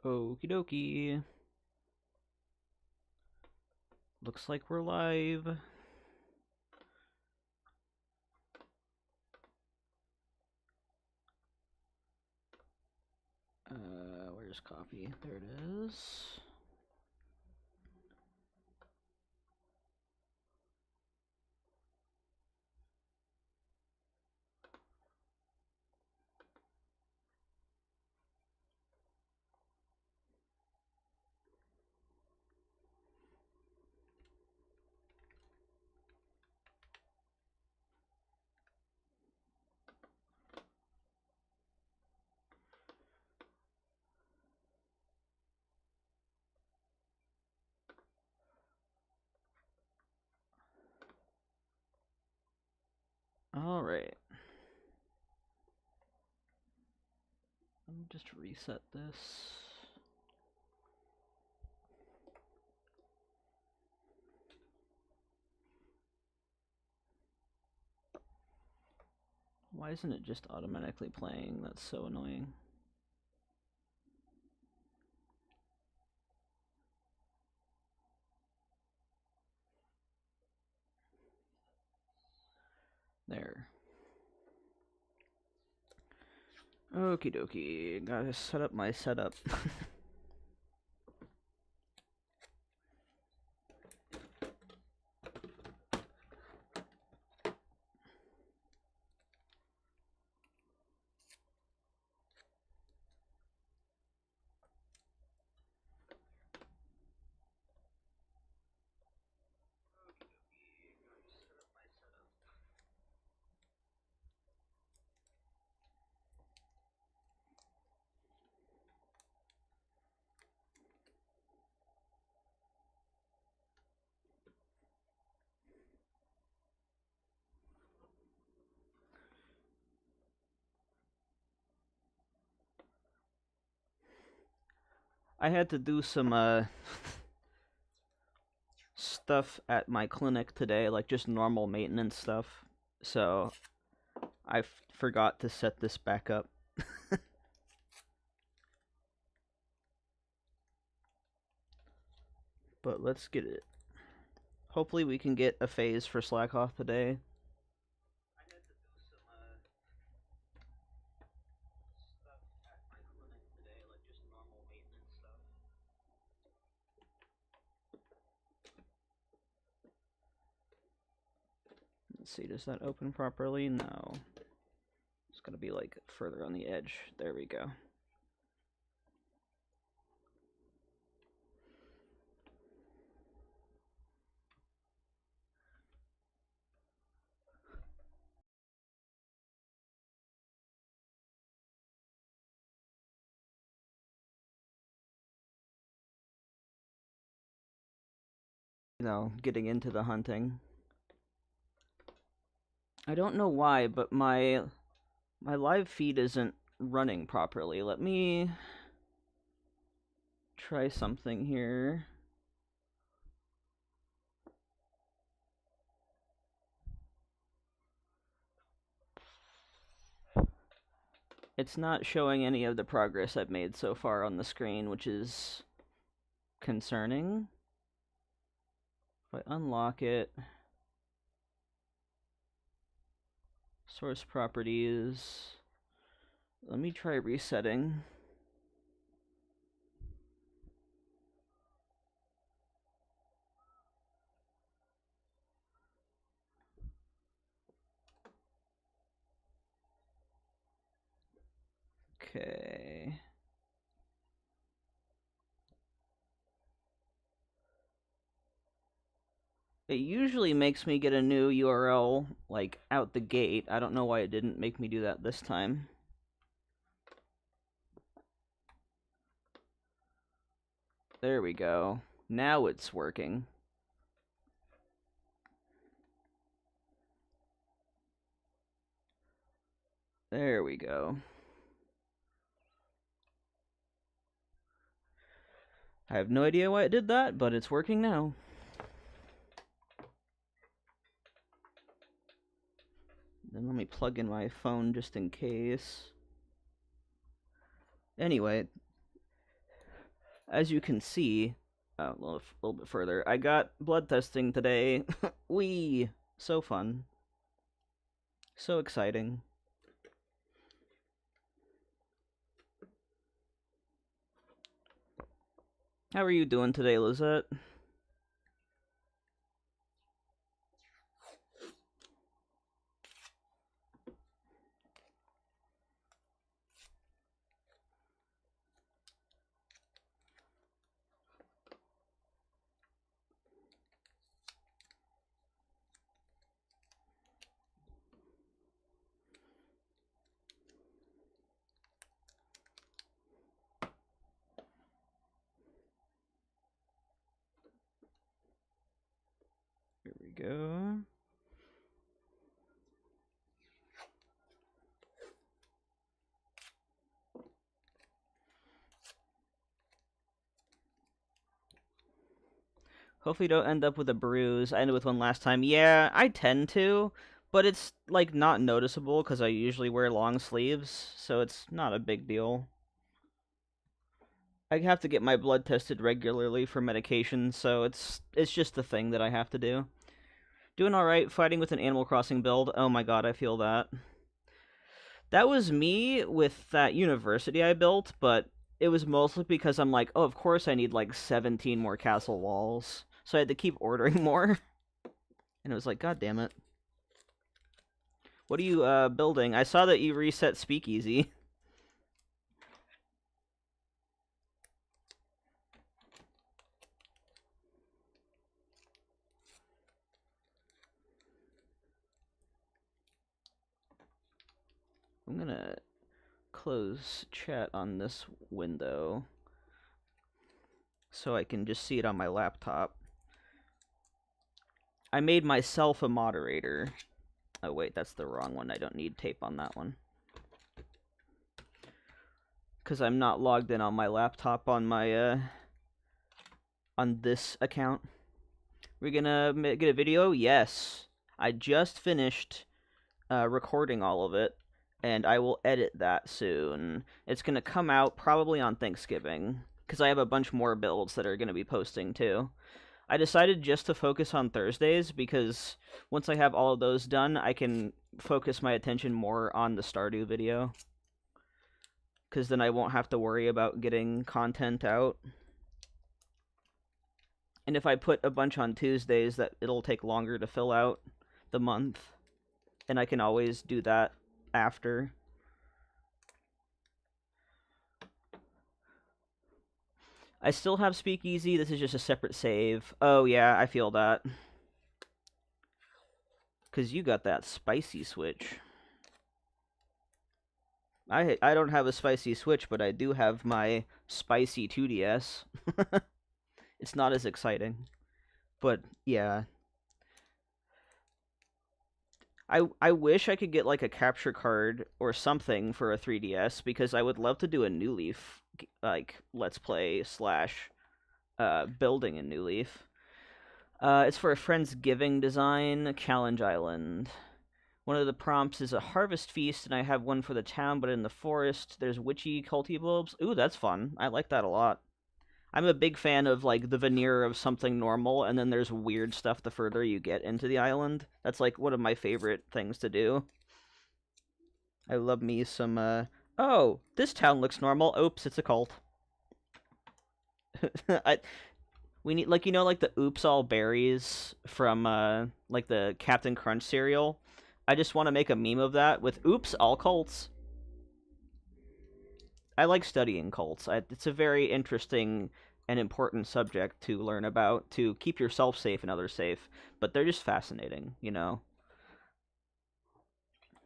Okie dokie. Looks like we're live. Where's copy? There it is. All right. Let me just reset this. Why isn't it just automatically playing? That's so annoying. There. Okie dokie. Gotta set up my setup. I had to do some stuff at my clinic today, like just normal maintenance stuff. So I forgot to set this back up. But let's get it. Hopefully we can get a phase for Slakoth today. Let's see, does that open properly? No. It's gonna be like further on the edge. There we go. You know, getting into the hunting. I don't know why, but my live feed isn't running properly. Let me try something here. It's not showing any of the progress I've made so far on the screen, which is concerning. If I unlock it, source properties, let me try resetting. Okay. It usually makes me get a new URL, like, out the gate. I don't know why it didn't make me do that this time. There we go. Now it's working. There we go. I have no idea why it did that, but it's working now. Then let me plug in my phone just in case. Anyway, As you can see, a little bit further, I got blood testing today. Wee! So fun. So exciting. How are you doing today, Lizette? Here we go. Hopefully don't end up with a bruise. I ended with one last time. Yeah, I tend to, but it's, like, not noticeable because I usually wear long sleeves, so it's not a big deal. I have to get my blood tested regularly for medication, so it's just the thing that I have to do. Doing alright, fighting with an Animal Crossing build. Oh my god, I feel that. That was me with that university I built, but it was mostly because I'm like, oh, of course I need like 17 more castle walls. So I had to keep ordering more. And it was like, god damn it. What are you building? I saw that you reset Speakeasy. I'm gonna close chat on this window so I can just see it on my laptop. I made myself a moderator. Oh wait, that's the wrong one. I don't need tape on that one. Because I'm not logged in on my laptop on my, on this account. We're gonna get a video? Yes. I just finished recording all of it, and I will edit that soon. It's gonna come out probably on Thanksgiving, because I have a bunch more builds that are gonna be posting too. I decided just to focus on Thursdays, because once I have all of those done, I can focus my attention more on the Stardew video. Because then I won't have to worry about getting content out. And if I put a bunch on Tuesdays, that it'll take longer to fill out the month. And I can always do that after. I still have Speakeasy. This is just a separate save. Oh, yeah, I feel that. Because you got that spicy switch. I don't have a spicy switch, but I do have my spicy 2DS. It's not as exciting. But, yeah. I wish I could get, like, a capture card or something for a 3DS, because I would love to do a New Leaf, like, Let's Play / building a New Leaf. It's for a Friendsgiving design, Challenge Island. One of the prompts is a harvest feast, and I have one for the town, but in the forest, there's witchy culty bulbs. Ooh, that's fun. I like that a lot. I'm a big fan of, like, the veneer of something normal, and then there's weird stuff the further you get into the island. That's, like, one of my favorite things to do. I love me some, oh, this town looks normal. Oops, it's a cult. We need, like, you know, like, the Oops All Berries from, like, the Captain Crunch cereal? I just want to make a meme of that with Oops, all cults. I like studying cults. It's a very interesting and important subject to learn about, to keep yourself safe and others safe. But they're just fascinating, you know?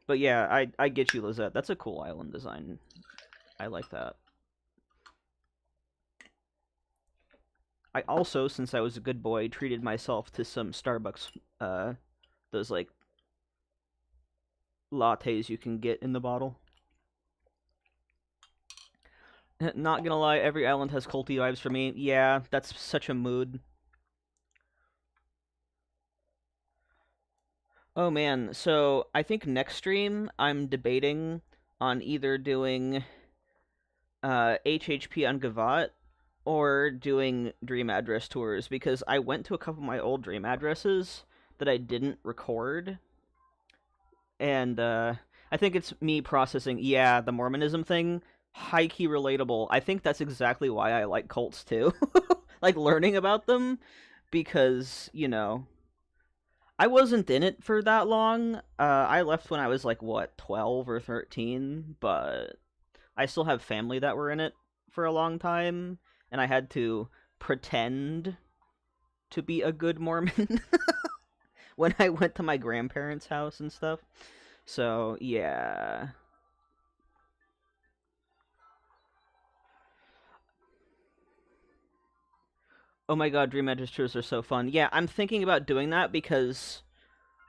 But yeah, I get you, Lizette. That's a cool island design. I like that. I also, since I was a good boy, treated myself to some Starbucks, those, like, lattes you can get in the bottle. Not gonna lie, every island has culty vibes for me. Yeah, that's such a mood. Oh man, so I think next stream I'm debating on either doing HHP on Gavat or doing dream address tours, because I went to a couple of my old dream addresses that I didn't record, and I think it's me processing. Yeah, the Mormonism thing, high key relatable. I think that's exactly why I like cults too, like learning about them, because I wasn't in it for that long. I left when I was like what 12 or 13, but I still have family that were in it for a long time, and I had to pretend to be a good Mormon when I went to my grandparents' house and stuff. So, yeah. Oh my god, Dream Registers are so fun. Yeah, I'm thinking about doing that because,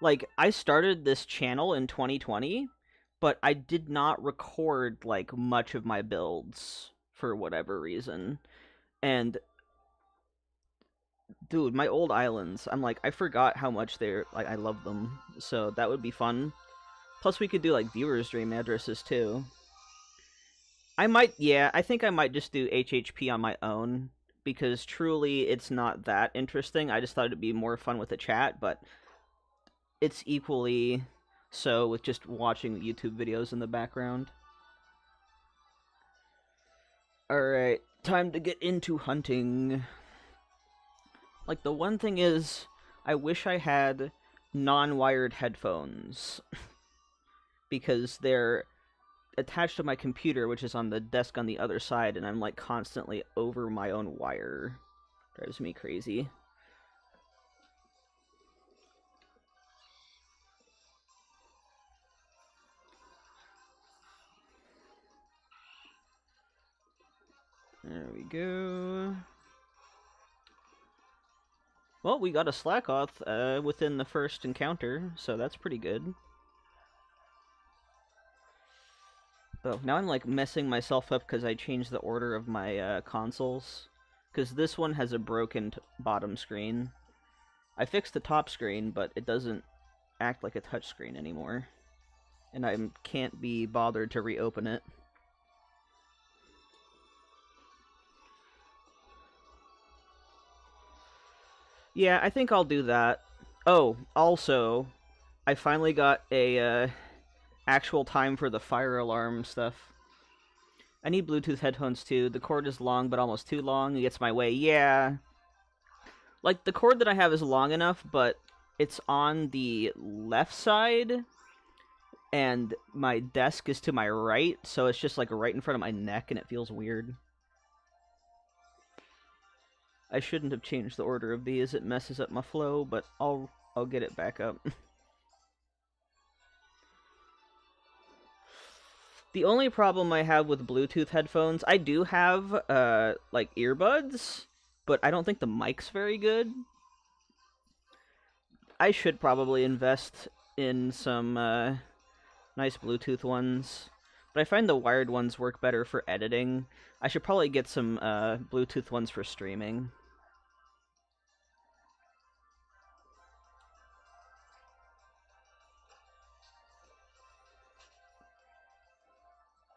like, I started this channel in 2020, but I did not record, like, much of my builds for whatever reason. And dude, my old islands, I'm like, I forgot how much they're, like, I love them. So that would be fun. Plus, we could do, like, viewers' dream addresses, too. Yeah, I think I might just do HHP on my own, because truly, it's not that interesting. I just thought it'd be more fun with the chat, but it's equally so with just watching YouTube videos in the background. Alright, time to get into hunting. Like, the one thing is, I wish I had non-wired headphones. Because they're attached to my computer, which is on the desk on the other side, and I'm, like, constantly over my own wire. Drives me crazy. There we go. Well, we got a Slakoth within the first encounter, so that's pretty good. Oh, now I'm, like, messing myself up because I changed the order of my consoles. Because this one has a broken bottom screen. I fixed the top screen, but it doesn't act like a touchscreen anymore. And I can't be bothered to reopen it. Yeah, I think I'll do that. Oh, also, I finally got a actual time for the fire alarm stuff. I need Bluetooth headphones too. The cord is long, but almost too long. It gets my way. Yeah. Like, the cord that I have is long enough, but it's on the left side, and my desk is to my right, so it's just, like, right in front of my neck, and it feels weird. I shouldn't have changed the order of these. It messes up my flow, but I'll get it back up. The only problem I have with Bluetooth headphones, I do have, like, earbuds, but I don't think the mic's very good. I should probably invest in some, nice Bluetooth ones. But I find the wired ones work better for editing. I should probably get some, Bluetooth ones for streaming.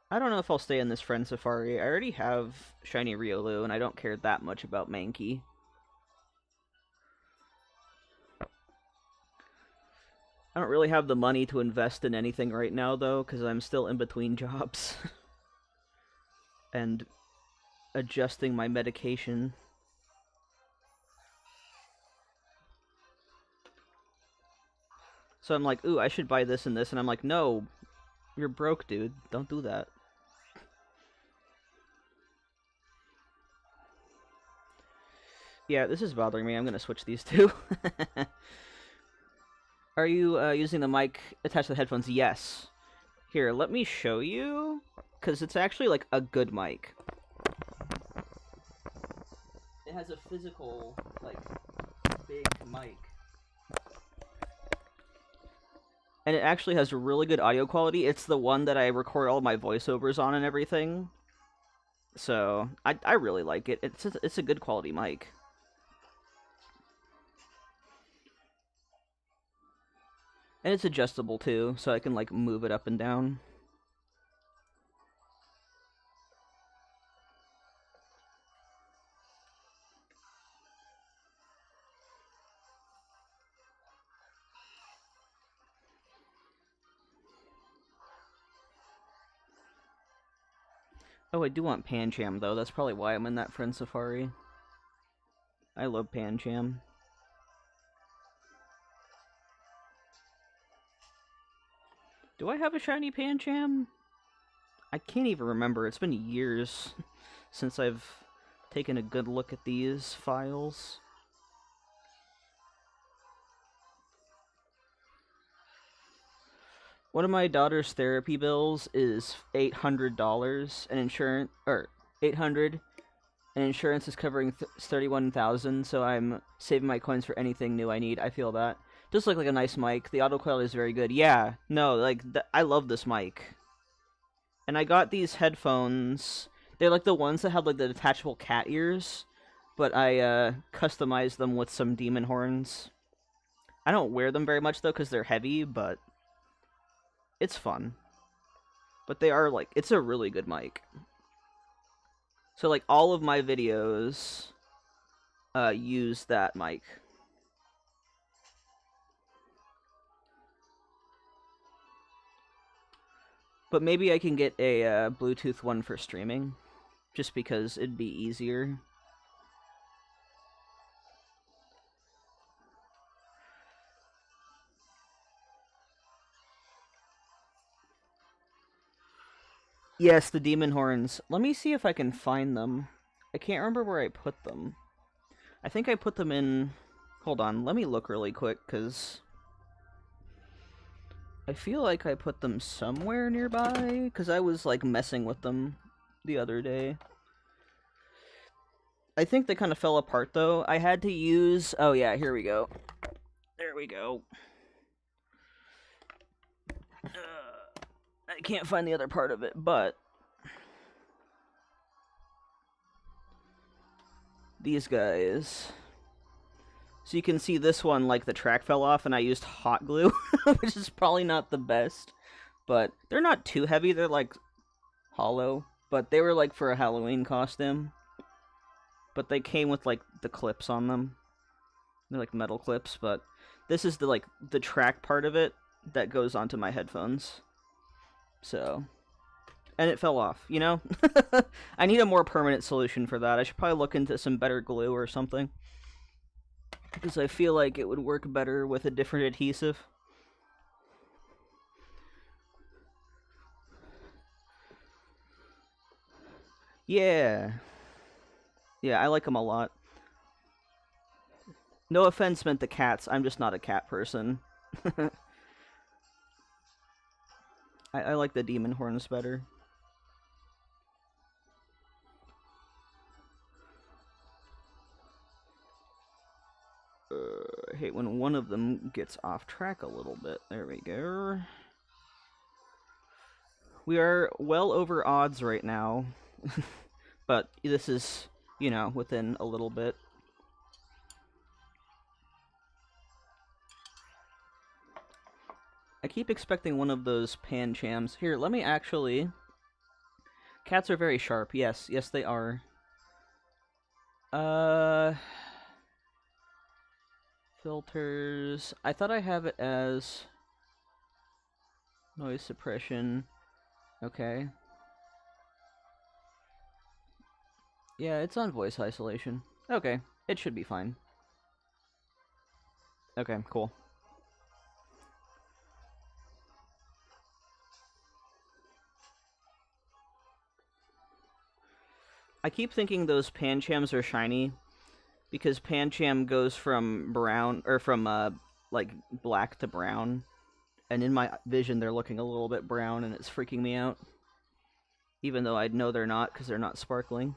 I don't know if I'll stay in this friend safari. I already have Shiny Riolu, and I don't care that much about Mankey. I don't really have the money to invest in anything right now, though, because I'm still in between jobs. And adjusting my medication. So I'm like, ooh, I should buy this and this, and I'm like, no, you're broke, dude. Don't do that. Yeah, this is bothering me. I'm gonna switch these two. Are you using the mic attached to the headphones? Yes. Here, let me show you, because it's actually, like, a good mic. It has a physical, like, big mic. And it actually has really good audio quality. It's the one that I record all my voiceovers on and everything. So, I really like it. It's a good quality mic. And it's adjustable, too, so I can, like, move it up and down. Oh, I do want Pancham, though. That's probably why I'm in that friend safari. I love Pancham. Do I have a shiny Pancham? I can't even remember. It's been years since I've taken a good look at these files. One of my daughter's therapy bills is $800, and insurance, or $800, and insurance is covering 31,000. So I'm saving my coins for anything new I need. I feel that. Does look like a nice mic. The auto quality is very good. Yeah, no, like I love this mic. And I got these headphones. They're like the ones that have like the detachable cat ears, but I customized them with some demon horns. I don't wear them very much though because they're heavy, but it's fun. But they are like, it's a really good mic. So like all of my videos use that mic. But maybe I can get a Bluetooth one for streaming, just because it'd be easier. Yes, the demon horns. Let me see if I can find them. I can't remember where I put them. I think I put them in... Hold on, let me look really quick, because... I feel like I put them somewhere nearby, because I was, like, messing with them the other day. I think they kind of fell apart, though. I had to use... Oh, yeah, here we go. There we go. I can't find the other part of it, but... These guys... So you can see this one, like, the track fell off, and I used hot glue, which is probably not the best. But they're not too heavy, they're, like, hollow. But they were, like, for a Halloween costume. But they came with, like, the clips on them. They're, like, metal clips, but this is the, like, the track part of it that goes onto my headphones. So... And it fell off, you know? I need a more permanent solution for that. I should probably look into some better glue or something. Because I feel like it would work better with a different adhesive. Yeah. Yeah, I like them a lot. No offense meant to cats. I'm just not a cat person. I like the demon horns better. I hate when one of them gets off track a little bit. There we go. We are well over odds right now. But this is, you know, within a little bit. I keep expecting one of those Panchams. Here, let me actually... Cats are very sharp. Yes, yes they are. Filters. I thought I have it as noise suppression. Okay. Yeah, it's on voice isolation. Okay, it should be fine. Okay, cool. I keep thinking those Panchams are shiny because Pancham goes from brown, or from, like, black to brown. And in my vision, they're looking a little bit brown, and it's freaking me out. Even though I know they're not, because they're not sparkling.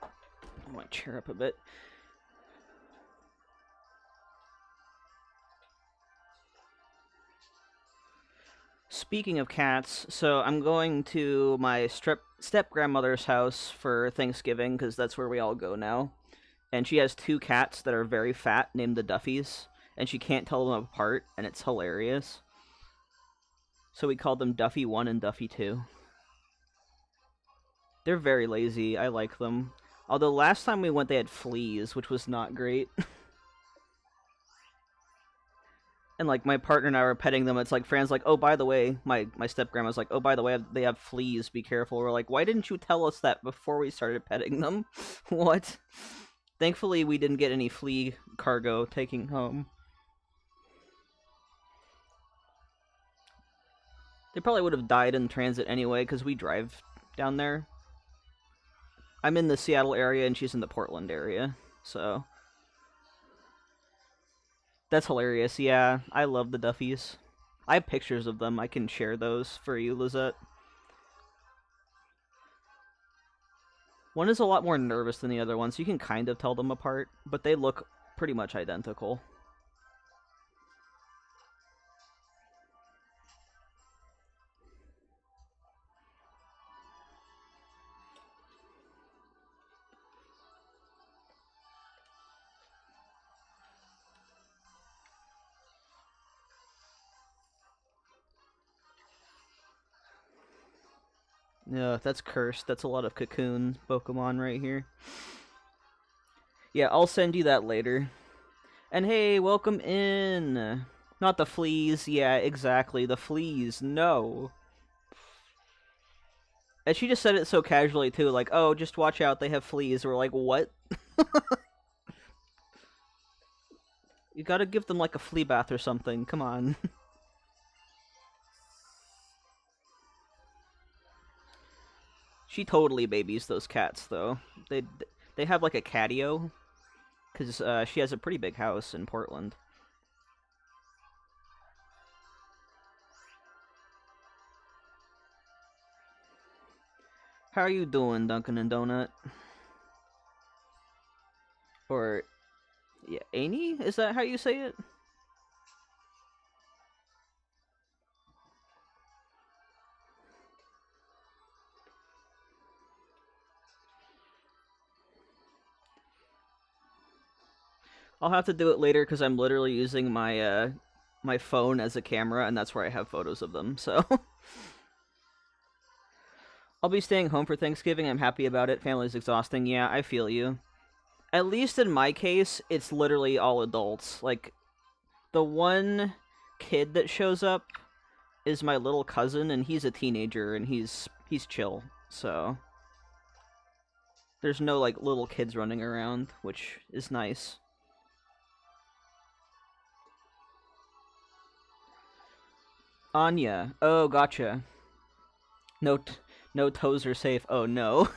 I might cheer up a bit. Speaking of cats, so I'm going to my step-grandmother's house for Thanksgiving, because that's where we all go now. And she has two cats that are very fat, named the Duffies, and she can't tell them apart, and it's hilarious. So we called them Duffy 1 and Duffy 2. They're very lazy, I like them. Although last time we went they had fleas, which was not great. And like my partner and I were petting them. It's like Fran's like, oh, by the way, my step grandma's like, oh, by the way, they have fleas. Be careful. We're like, why didn't you tell us that before we started petting them? What? Thankfully, we didn't get any flea cargo taking home. They probably would have died in transit anyway, because we drive down there. I'm in the Seattle area, and she's in the Portland area, so... That's hilarious, yeah. I love the Duffies. I have pictures of them. I can share those for you, Lizette. One is a lot more nervous than the other one, so you can kind of tell them apart, but they look pretty much identical. Yeah, that's cursed. That's a lot of cocoon Pokemon right here. Yeah, I'll send you that later. And hey, welcome in! Not the fleas. Yeah, exactly. The fleas. No. And she just said it so casually, too. Like, oh, just watch out. They have fleas. We're like, what? You gotta give them, like, a flea bath or something. Come on. She totally babies those cats, though. They have, like, a catio. Because she has a pretty big house in Portland. How are you doing, Dunkin' and Donut? Or, yeah, Annie? Is that how you say it? I'll have to do it later because I'm literally using my my phone as a camera, and that's where I have photos of them, so... I'll be staying home for Thanksgiving. I'm happy about it. Family's exhausting. Yeah, I feel you. At least in my case, it's literally all adults. Like, the one kid that shows up is my little cousin, and he's a teenager, and he's chill, so... There's no, like, little kids running around, which is nice. Anya. Oh, gotcha. No toes are safe. Oh, no.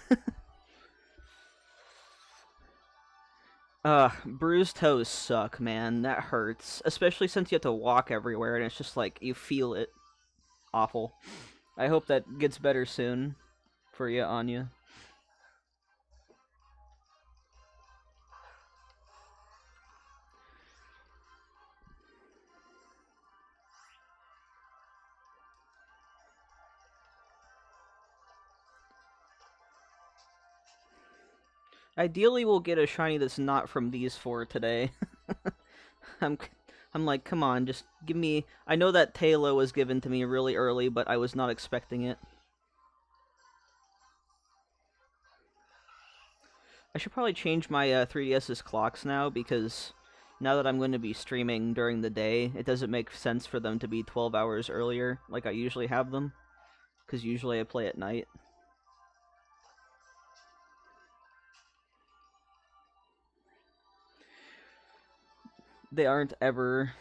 Bruised toes suck, man. That hurts. Especially since you have to walk everywhere, and it's just like, you feel it. Awful. I hope that gets better soon for you, Anya. Ideally, we'll get a shiny that's not from these four today. I'm like, come on, just give me... I know that Tailo was given to me really early, but I was not expecting it. I should probably change my 3DS's clocks now, because now that I'm going to be streaming during the day, it doesn't make sense for them to be 12 hours earlier, like I usually have them. Because usually I play at night. They aren't ever...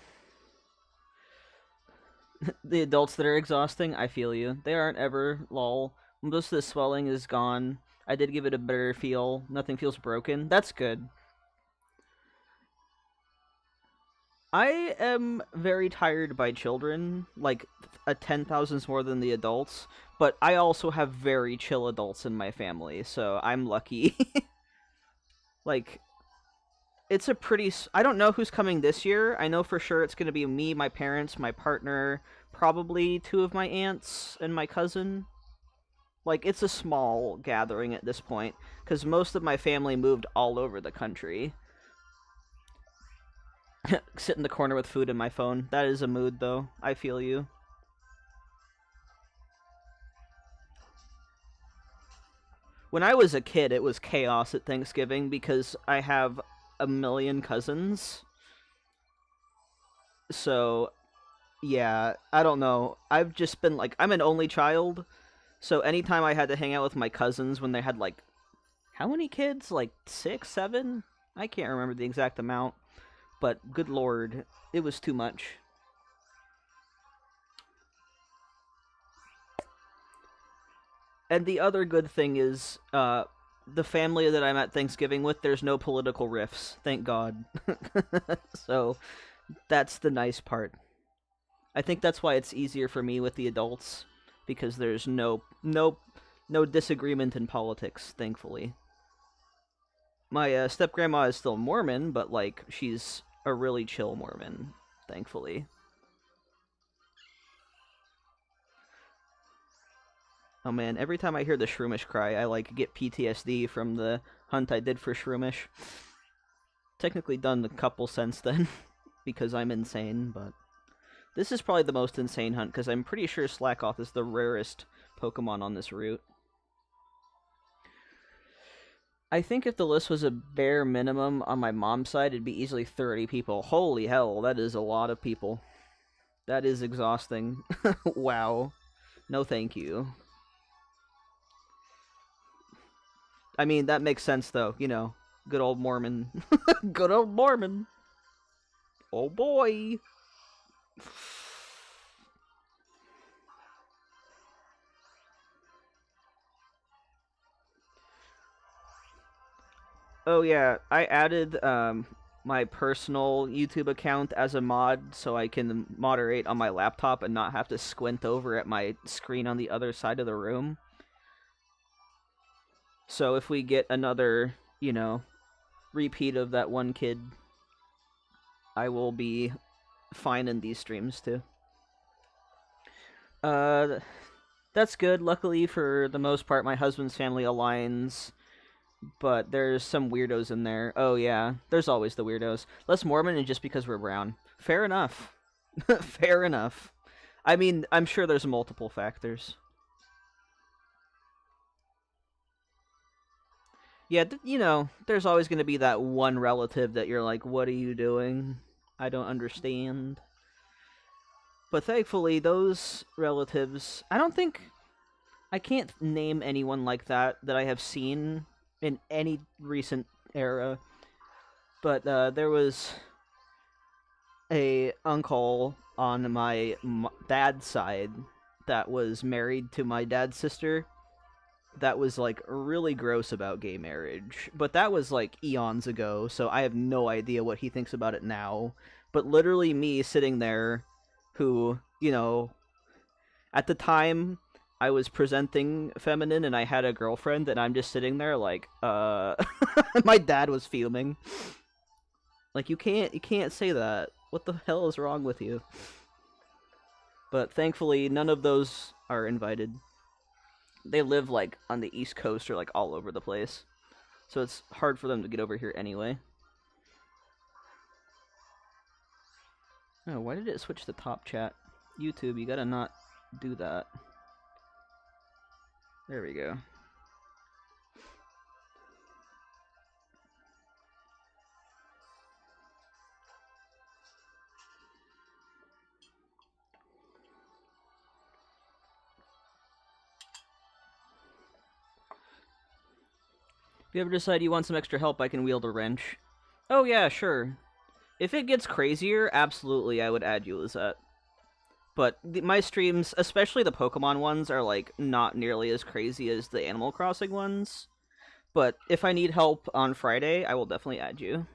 The adults that are exhausting, I feel you. They aren't ever, lol. Most of the swelling is gone. I did give it a better feel. Nothing feels broken. That's good. I am very tired by children, like a 10,000s more than the adults, but I also have very chill adults in my family, so I'm lucky. Like, it's a pretty... I don't know who's coming this year. I know for sure it's going to be me, my parents, my partner, probably 2 of my aunts, and my cousin. Like, it's a small gathering at this point, because most of my family moved all over the country. Sit in the corner with food and my phone. That is a mood, though. I feel you. When I was a kid, it was chaos at Thanksgiving because I have a million cousins. So, yeah, I don't know. I've just been like, I'm an only child, so anytime I had to hang out with my cousins when they had like, how many kids? Like 6, 7? I can't remember the exact amount, but good lord, it was too much. And the other good thing is, the family that I'm at Thanksgiving with, there's no political rifts, thank God. So that's the nice part. I think that's why it's easier for me with the adults, because there's no disagreement in politics, thankfully. My step grandma is still Mormon, but like she's a really chill Mormon, thankfully. Oh man, every time I hear the Shroomish cry, I like get PTSD from the hunt I did for Shroomish. Technically done a couple since then, because I'm insane, but this is probably the most insane hunt, because I'm pretty sure Slakoth is the rarest Pokemon on this route. I think if the list was a bare minimum on my mom's side, it'd be easily 30 people. Holy hell, that is a lot of people. That is exhausting. Wow. No thank you. I mean, that makes sense, though. You know, good old Mormon. Good old Mormon. Oh boy. Oh yeah, I added my personal YouTube account as a mod so I can moderate on my laptop and not have to squint over at my screen on the other side of the room. So if we get another, you know, repeat of that one kid, I will be fine in these streams too. That's good. Luckily, for the most part, my husband's family aligns, but there's some weirdos in there. Oh yeah, there's always the weirdos. Less Mormon and just because we're brown. Fair enough. Fair enough. I mean, I'm sure there's multiple factors. Yeah, you know, there's always going to be that one relative that you're like, what are you doing? I don't understand. But thankfully, those relatives, I can't name anyone like that I have seen in any recent era. But there was a uncle on my dad's side that was married to my dad's sister that was like really gross about gay marriage. But that was like eons ago, so I have no idea what he thinks about it now. But literally me sitting there who, you know, at the time I was presenting feminine and I had a girlfriend and I'm just sitting there like my dad was fuming. Like you can't say that. What the hell is wrong with you? But thankfully none of those are invited. They live like on the East Coast or like all over the place. So it's hard for them to get over here anyway. Oh, why did it switch to top chat? YouTube, you gotta not do that. There we go. If you ever decide you want some extra help, I can wield a wrench. Oh yeah, sure. If it gets crazier, absolutely I would add you, Lizette. But my streams, especially the Pokemon ones, are like not nearly as crazy as the Animal Crossing ones. But if I need help on Friday, I will definitely add you.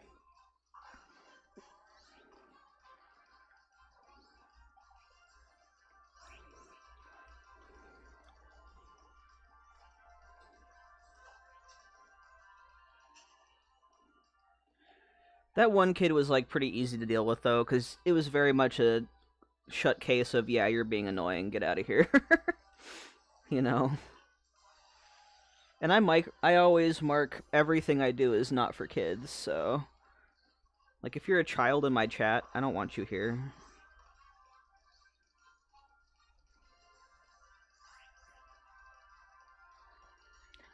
That one kid was like pretty easy to deal with though, because it was very much a shut case of, yeah, you're being annoying, get out of here. You know? And I always mark everything I do is not for kids, so like if you're a child in my chat, I don't want you here.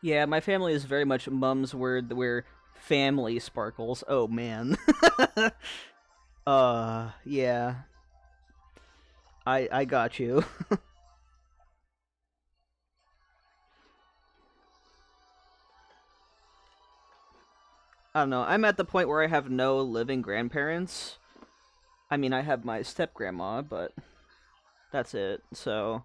Yeah, my family is very much Mum's word where family sparkles. Oh man. Yeah. I got you. I don't know. I'm at the point where I have no living grandparents. I mean, I have my step grandma, but that's it. So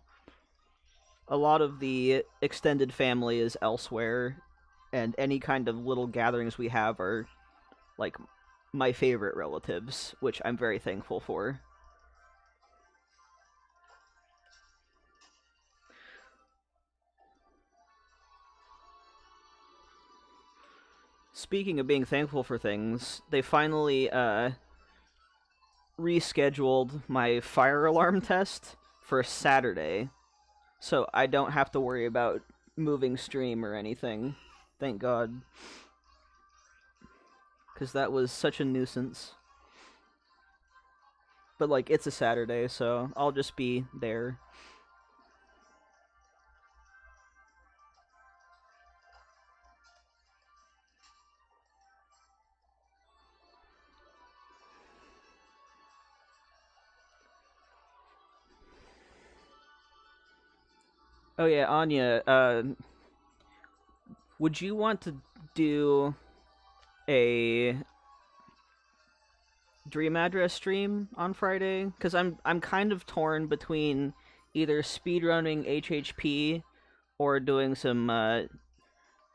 a lot of the extended family is elsewhere, and any kind of little gatherings we have are like my favorite relatives, which I'm very thankful for. Speaking of being thankful for things, they finally rescheduled my fire alarm test for Saturday, so I don't have to worry about moving stream or anything. Thank God. Because that was such a nuisance. But, like, it's a Saturday, so I'll just be there. Oh, yeah, Anya, would you want to do a Dream Address stream on Friday? Because I'm kind of torn between either speedrunning HHP or doing some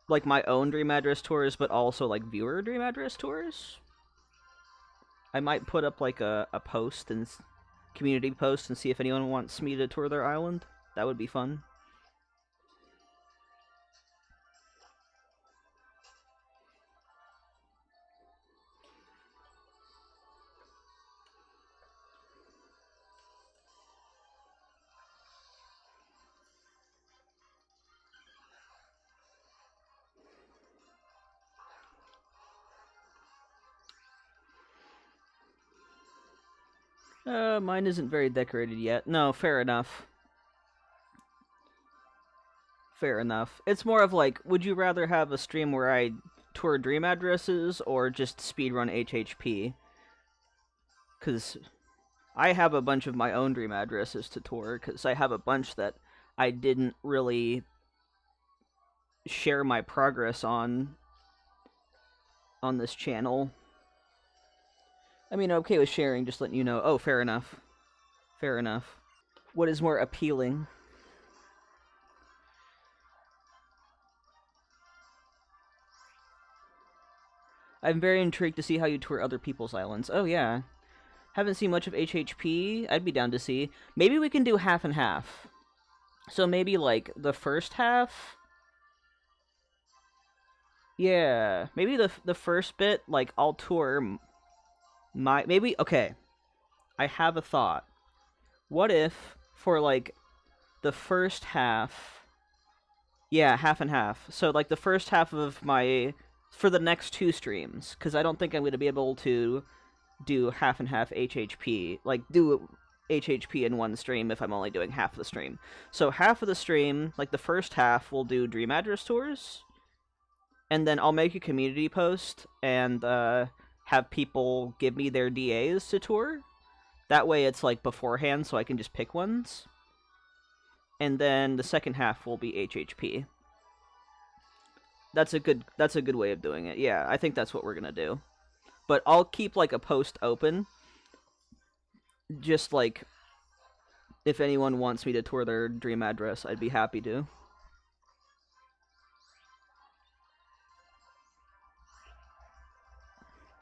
like my own Dream Address tours, but also like viewer Dream Address tours. I might put up like a post and community post and see if anyone wants me to tour their island. That would be fun. Mine isn't very decorated yet. No, fair enough. Fair enough. It's more of like, would you rather have a stream where I tour dream addresses or just speedrun HHP? Because I have a bunch of my own dream addresses to tour, because I have a bunch that I didn't really share my progress on this channel. I mean, okay with sharing, just letting you know. Oh, fair enough. Fair enough. What is more appealing? I'm very intrigued to see how you tour other people's islands. Oh, yeah. Haven't seen much of HHP. I'd be down to see. Maybe we can do half and half. So maybe, like, the first half? Yeah. Maybe the first bit, like, I'll tour my... Maybe... Okay. I have a thought. What if, for, like, the first half... Yeah, half and half. So, like, the first half of my... For the next two streams, because I don't think I'm going to be able to do half and half HHP. Like, do HHP in one stream if I'm only doing half the stream. So half of the stream, like the first half, we'll do Dream Address tours, and then I'll make a community post and have people give me their DAs to tour. That way it's like beforehand, so I can just pick ones. And then the second half will be HHP. That's a good way of doing it. Yeah, I think that's what we're gonna do. But I'll keep like a post open, just like if anyone wants me to tour their dream address, I'd be happy to.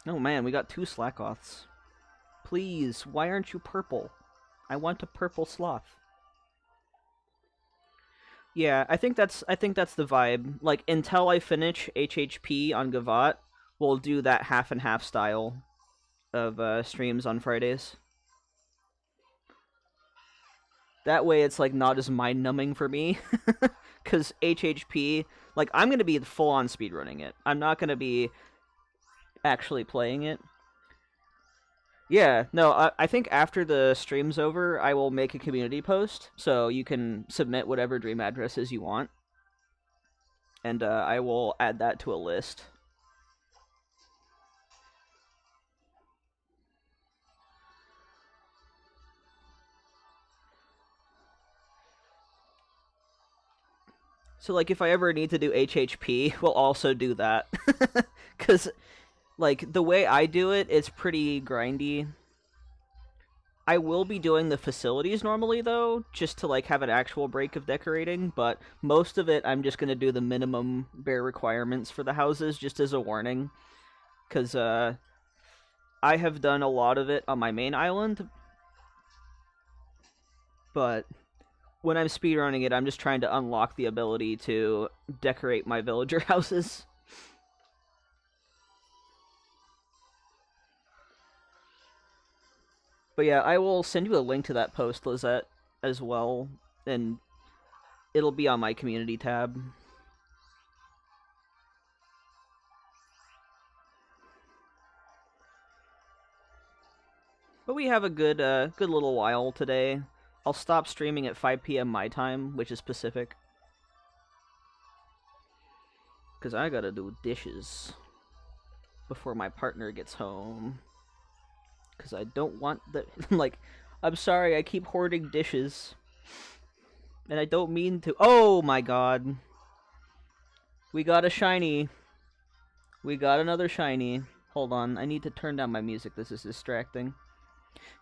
Oh man, we got two Slakoths. Please, why aren't you purple? I want a purple sloth. Yeah, I think that's the vibe. Like, until I finish HHP on Gavat, we'll do that half and half style of streams on Fridays. That way it's like not as mind numbing for me. Cause HHP, like, I'm gonna be full on speedrunning it. I'm not gonna be actually playing it. Yeah, no, I think after the stream's over, I will make a community post, so you can submit whatever dream addresses you want. And I will add that to a list. So, like, if I ever need to do HHP, we'll also do that. Because, like, the way I do it, it's pretty grindy. I will be doing the facilities normally, though, just to, like, have an actual break of decorating, but most of it, I'm just going to do the minimum bare requirements for the houses, just as a warning. Because, I have done a lot of it on my main island, but when I'm speedrunning it, I'm just trying to unlock the ability to decorate my villager houses. But yeah, I will send you a link to that post, Lizette, as well, and it'll be on my community tab. But we have a good little while today. I'll stop streaming at 5 p.m. my time, which is Pacific. Because I gotta do dishes before my partner gets home. Because I don't want the... like, I'm sorry, I keep hoarding dishes. And I don't mean to... Oh my god. We got a shiny. We got another shiny. Hold on, I need to turn down my music. This is distracting.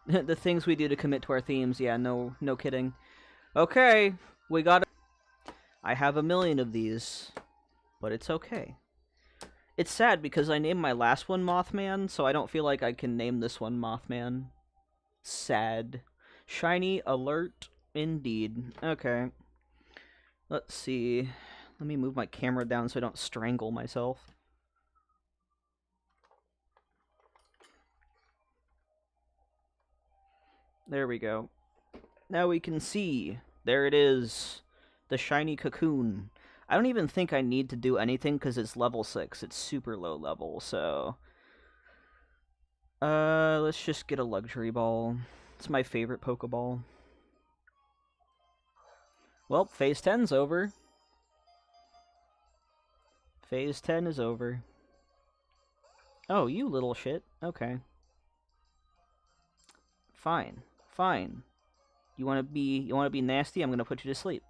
The things we do to commit to our themes, yeah, no kidding. Okay, we got... I have a million of these, but it's okay. It's sad because I named my last one Mothman, so I don't feel like I can name this one Mothman. Sad. Shiny alert, indeed. Okay. Let's see. Let me move my camera down so I don't strangle myself. There we go. Now we can see. There it is. The shiny cocoon. I don't even think I need to do anything because it's level 6. It's super low level, so... let's just get a luxury ball. It's my favorite Pokeball. Well, Phase 10's over. Phase 10 is over. Oh, you little shit. Okay. Fine. Fine. You wanna be nasty? I'm gonna put you to sleep.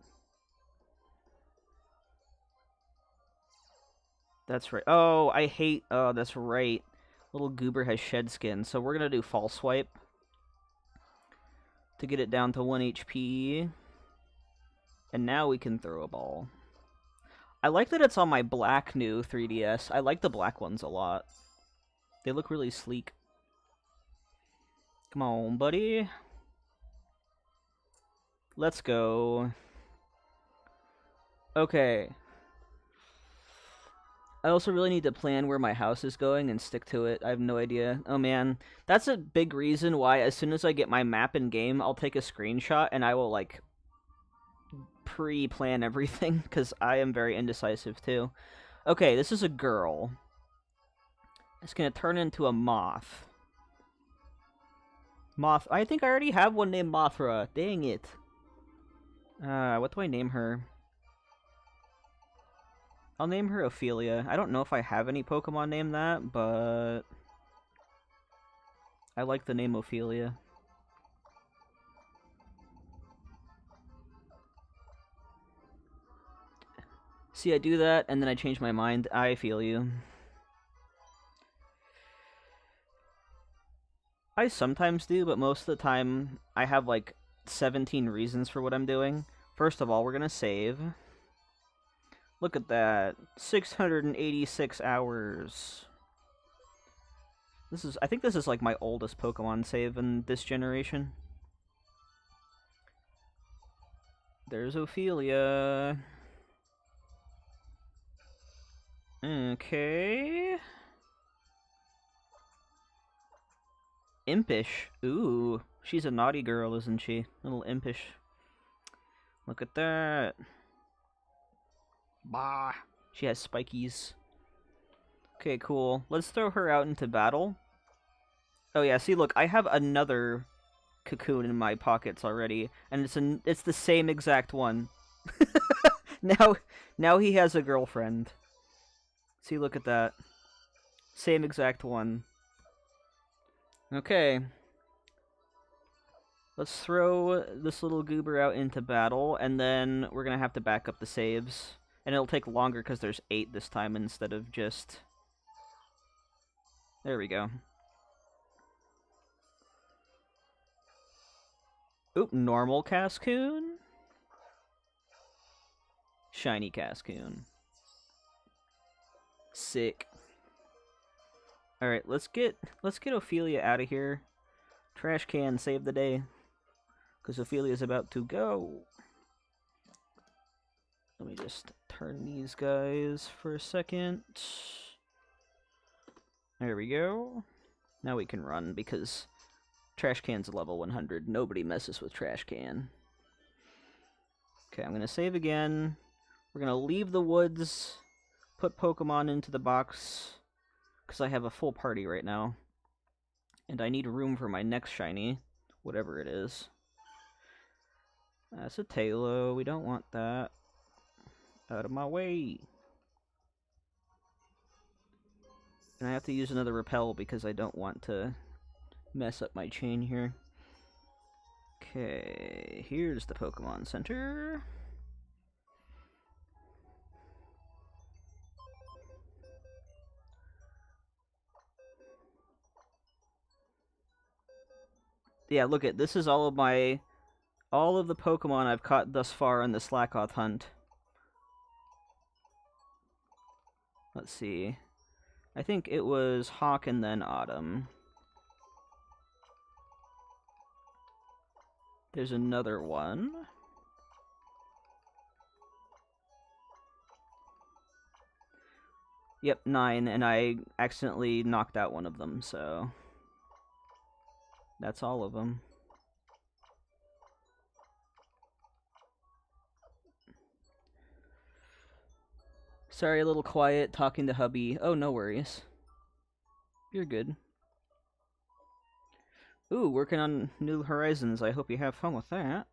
That's right. Oh, I hate... Oh, that's right. Little Goober has shed skin, so we're gonna do False Swipe to get it down to 1 HP. And now we can throw a ball. I like that it's on my black new 3DS. I like the black ones a lot. They look really sleek. Come on, buddy. Let's go. Okay. I also really need to plan where my house is going and stick to it. I have no idea. Oh man, that's a big reason why as soon as I get my map in game, I'll take a screenshot and I will, like, pre-plan everything, because I am very indecisive too. Okay, this is a girl. It's gonna turn into a moth. I think I already have one named Mothra. Dang it. What do I name her? I'll name her Ophelia. I don't know if I have any Pokemon named that, but... I like the name Ophelia. See, I do that, and then I change my mind. I feel you. I sometimes do, but most of the time, I have, like, 17 reasons for what I'm doing. First of all, we're gonna save. Look at that. 686 hours. I think this is, like, my oldest Pokemon save in this generation. There's Ophelia. Okay. Impish. Ooh. She's a naughty girl, isn't she? A little impish. Look at that. Bah. She has spikies. Okay, cool. Let's throw her out into battle. Oh yeah, see, look, I have another cocoon in my pockets already, and it's the same exact one. Now he has a girlfriend. See, look at that. Same exact one. Okay. Let's throw this little goober out into battle, and then we're gonna have to back up the saves. And it'll take longer because there's 8 this time instead of just... There we go. Oop, normal Cascoon. Shiny Cascoon. Sick. Alright, let's get Ophelia out of here. Trash can, save the day. Because Ophelia's about to go. Let me just turn these guys for a second. There we go. Now we can run because Trash Can's level 100. Nobody messes with Trash Can. Okay, I'm going to save again. We're going to leave the woods, put Pokemon into the box, because I have a full party right now. And I need room for my next shiny, whatever it is. That's a Tailo. We don't want that. Out of my way. And I have to use another repel because I don't want to mess up my chain here. Okay, here's the Pokemon Center. Yeah, look at this is all of the Pokemon I've caught thus far on the Slakoth hunt. Let's see. I think it was Hawk and then Autumn. There's another one. Yep, 9, and I accidentally knocked out one of them, so... That's all of them. Sorry, a little quiet, talking to hubby. Oh, no worries. You're good. Ooh, working on New Horizons. I hope you have fun with that.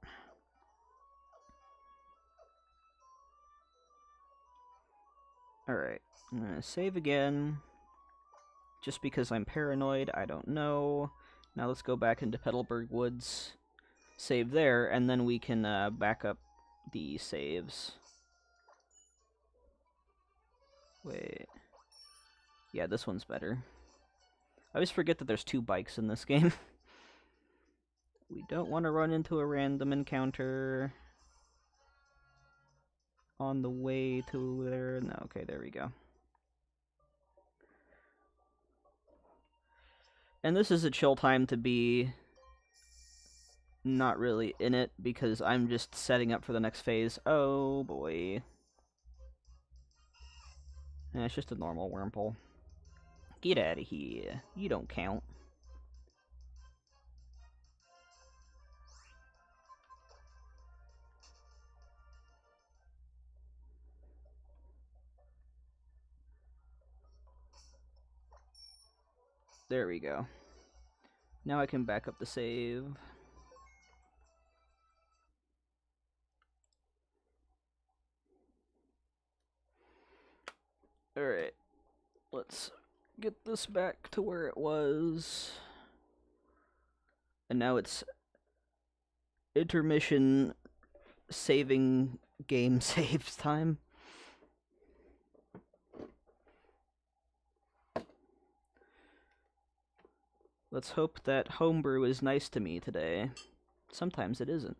Alright, I'm gonna save again. Just because I'm paranoid, I don't know. Now let's go back into Petalburg Woods. Save there, and then we can back up the saves. Wait. Yeah, this one's better. I always forget that there's 2 bikes in this game. We don't want to run into a random encounter on the way to there. No, okay, there we go. And this is a chill time to be not really in it because I'm just setting up for the next phase. Oh boy. It's just a normal Wurmple. Get out of here. You don't count. There we go. Now I can back up the save. Alright. Let's get this back to where it was. And now it's intermission saving game saves time. Let's hope that homebrew is nice to me today. Sometimes it isn't.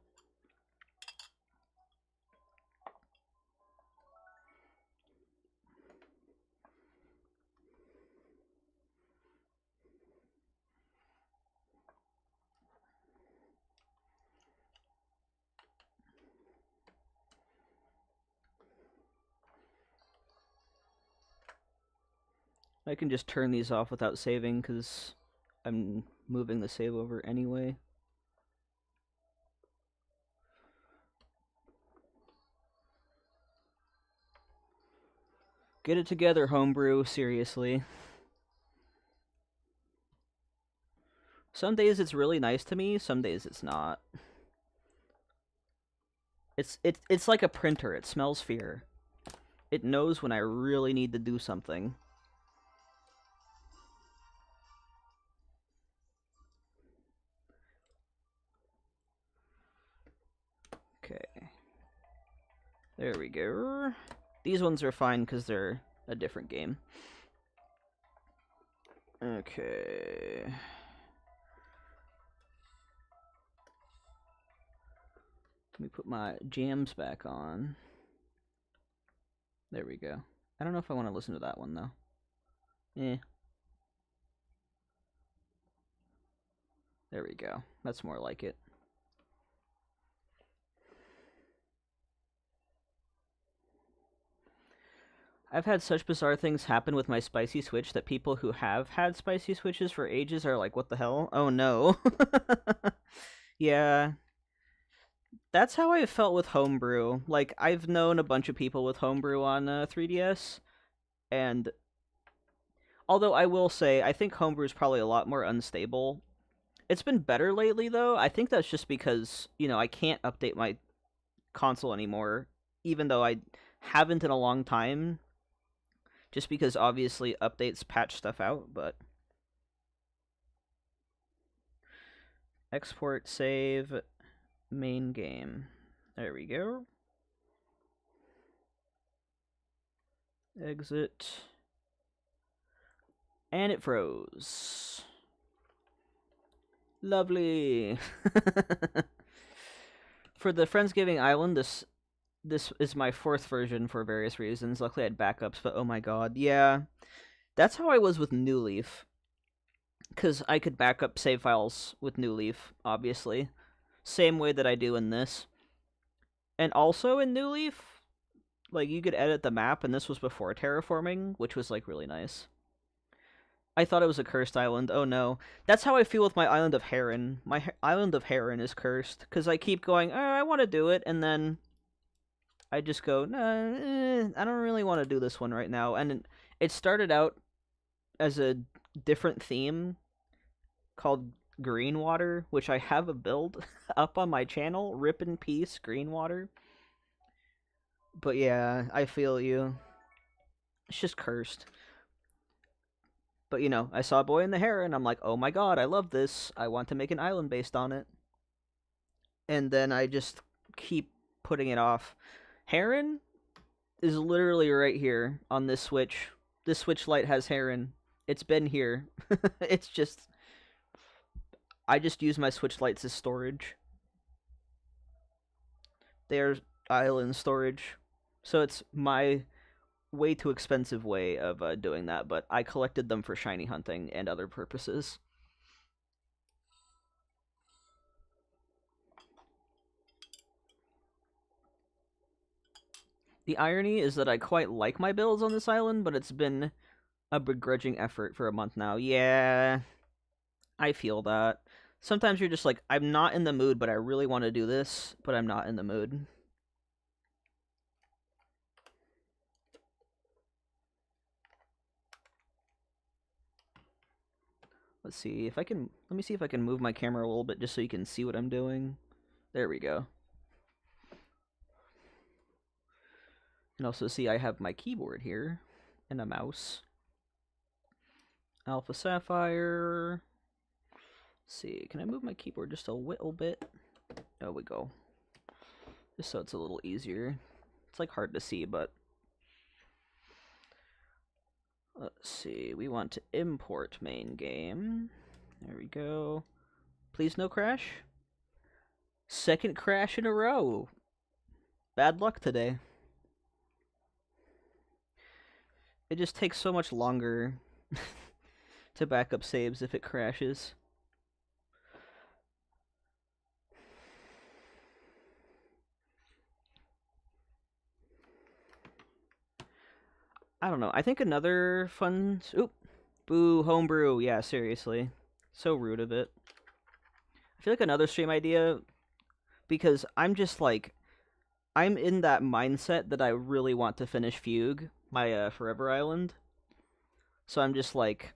I can just turn these off without saving because I'm moving the save over anyway. Get it together, homebrew, seriously. Some days it's really nice to me, some days it's not. It's like a printer, it smells fear. It knows when I really need to do something. Okay. There we go. These ones are fine because they're a different game. Okay. Let me put my jams back on. There we go. I don't know if I want to listen to that one, though. There we go. That's more like it. I've had such bizarre things happen with my spicy switch that people who have had spicy switches for ages are like, what the hell? Oh no. Yeah. That's how I felt with Homebrew. Like, I've known a bunch of people with Homebrew on 3DS, and although I will say, I think Homebrew is probably a lot more unstable. It's been better lately, though. I think that's just because, I can't update my console anymore, even though I haven't in a long time, just because obviously updates patch stuff out, but... Export, save, main game. There we go. Exit. And it froze. Lovely. For the Friendsgiving Island, this is my 4th version for various reasons. Luckily I had backups, but oh my god, yeah. That's how I was with New Leaf. Because I could back up save files with New Leaf, obviously. Same way that I do in this. And also in New Leaf, like, you could edit the map, and this was before terraforming, which was, like, really nice. I thought it was a cursed island. Oh no. That's how I feel with my Island of Heron. My Island of Heron is cursed, because I keep going, I want to do it, and then I just go, nah, I don't really want to do this one right now. And it started out as a different theme called Green Water, which I have a build up on my channel, Rip in Peace Green Water. But yeah, I feel you. It's just cursed. But, I saw Boy in the Heron, I'm like, oh my god, I love this. I want to make an island based on it. And then I just keep putting it off. Heron is literally right here on this Switch. This Switch Lite has Heron. It's been here. It's just... I just use my Switch Lites as storage. They're island storage. So it's my way too expensive way of doing that, but I collected them for shiny hunting and other purposes. The irony is that I quite like my builds on this island, but it's been a begrudging effort for a month now. Yeah, I feel that. Sometimes you're just like, I'm not in the mood, but I really want to do this, but I'm not in the mood. Let's see if I can, let me see if I can move my camera a little bit just so you can see what I'm doing. There we go. And also see I have my keyboard here and a mouse. Alpha Sapphire. Let's see, can I move my keyboard just a little bit? There we go. Just so it's a little easier. It's like hard to see, but let's see, we want to import main game. There we go. Please no crash. Second crash in a row. Bad luck today. It just takes so much longer to back up saves if it crashes. I don't know. I think another fun... Oop. Boo, homebrew. Yeah, seriously. So rude of it. I feel like another stream idea, because I'm just like... I'm in that mindset that I really want to finish Fugue, my Forever Island. So I'm just like...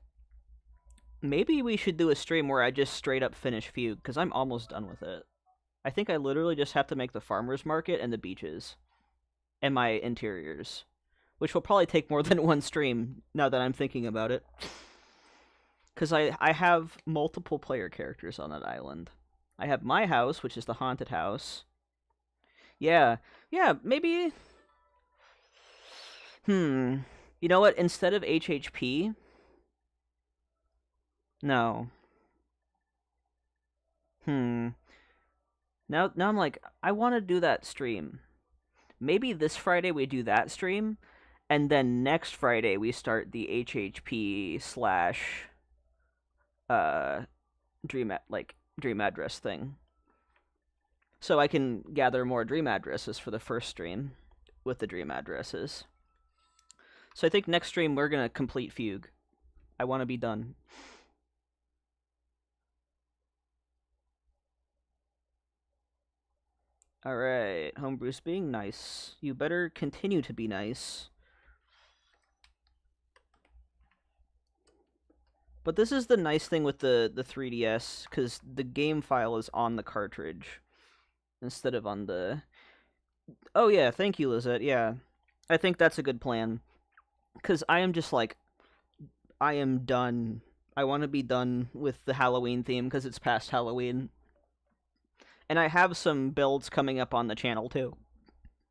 Maybe we should do a stream where I just straight up finish Fugue, because I'm almost done with it. I think I literally just have to make the farmer's market and the beaches. And my interiors. Which will probably take more than one stream, now that I'm thinking about it. Because I have multiple player characters on that island. I have my house, which is the haunted house. Yeah, maybe... You know what? Instead of HHP, no. Hmm. Now I'm like, I want to do that stream. Maybe this Friday we do that stream, and then next Friday we start the HHP slash uh dream address thing. So I can gather more dream addresses for the first stream with the dream addresses. So I think next stream we're gonna complete Fugue. I want to be done. Alright, Homebrew's being nice. You better continue to be nice. But this is the nice thing with the 3DS, because the game file is on the cartridge instead of on the... Oh yeah, thank you, Lizette, yeah. I think that's a good plan. Because I am just like, I am done. I want to be done with the Halloween theme, because it's past Halloween. And I have some builds coming up on the channel, too,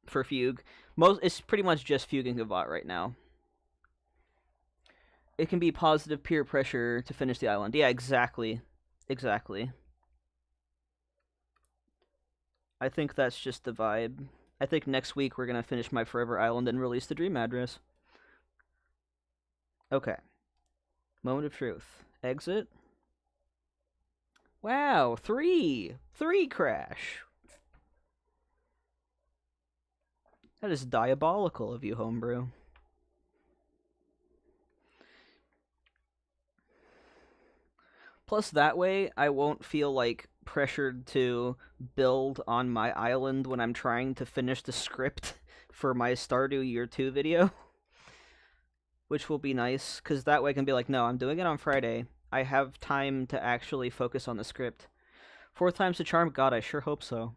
for Fugue. It's pretty much just Fugue and Gavot right now. It can be positive peer pressure to finish the island. Yeah, exactly. Exactly. I think that's just the vibe. I think next week we're going to finish my Forever Island and release the dream address. Okay. Moment of truth. Exit. Wow, 3! 3 crash! That is diabolical of you, Homebrew. Plus, that way, I won't feel, like, pressured to build on my island when I'm trying to finish the script for my Stardew Year 2 video. Which will be nice, because that way I can be like, no, I'm doing it on Friday. I have time to actually focus on the script. 4 time's the charm? God, I sure hope so.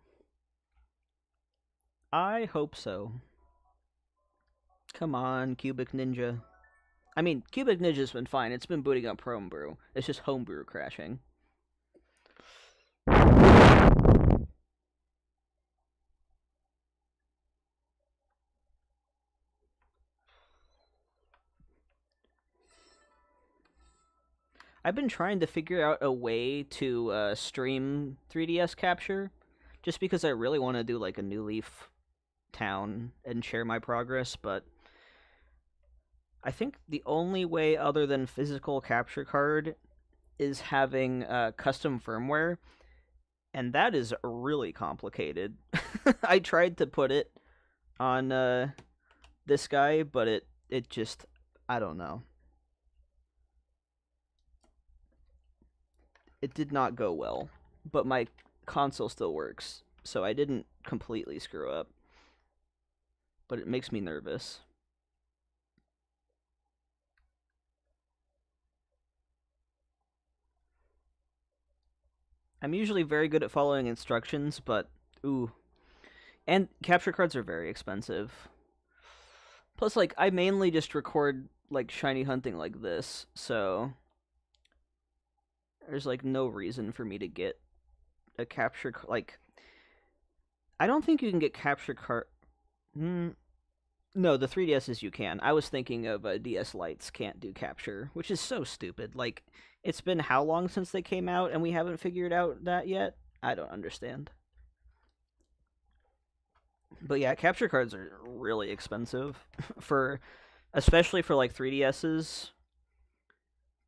I hope so. Come on, Cubic Ninja. I mean, Cubic Ninja's been fine. It's been booting up Homebrew. It's just Homebrew crashing. I've been trying to figure out a way to stream 3DS capture, just because I really want to do like a New Leaf town and share my progress, but I think the only way other than physical capture card is having custom firmware, and that is really complicated. I tried to put it on this guy, but it just, I don't know. It did not go well, but my console still works, so I didn't completely screw up. But it makes me nervous. I'm usually very good at following instructions, but ooh. And capture cards are very expensive. Plus, like, I mainly just record, like, shiny hunting like this, so there's, like, no reason for me to get a capture, like, I don't think you can get capture card... No, the 3DSs you can. I was thinking of DS Lites can't do capture, which is so stupid. Like, it's been how long since they came out and we haven't figured out that yet? I don't understand. But yeah, capture cards are really expensive for, especially for like 3DSs,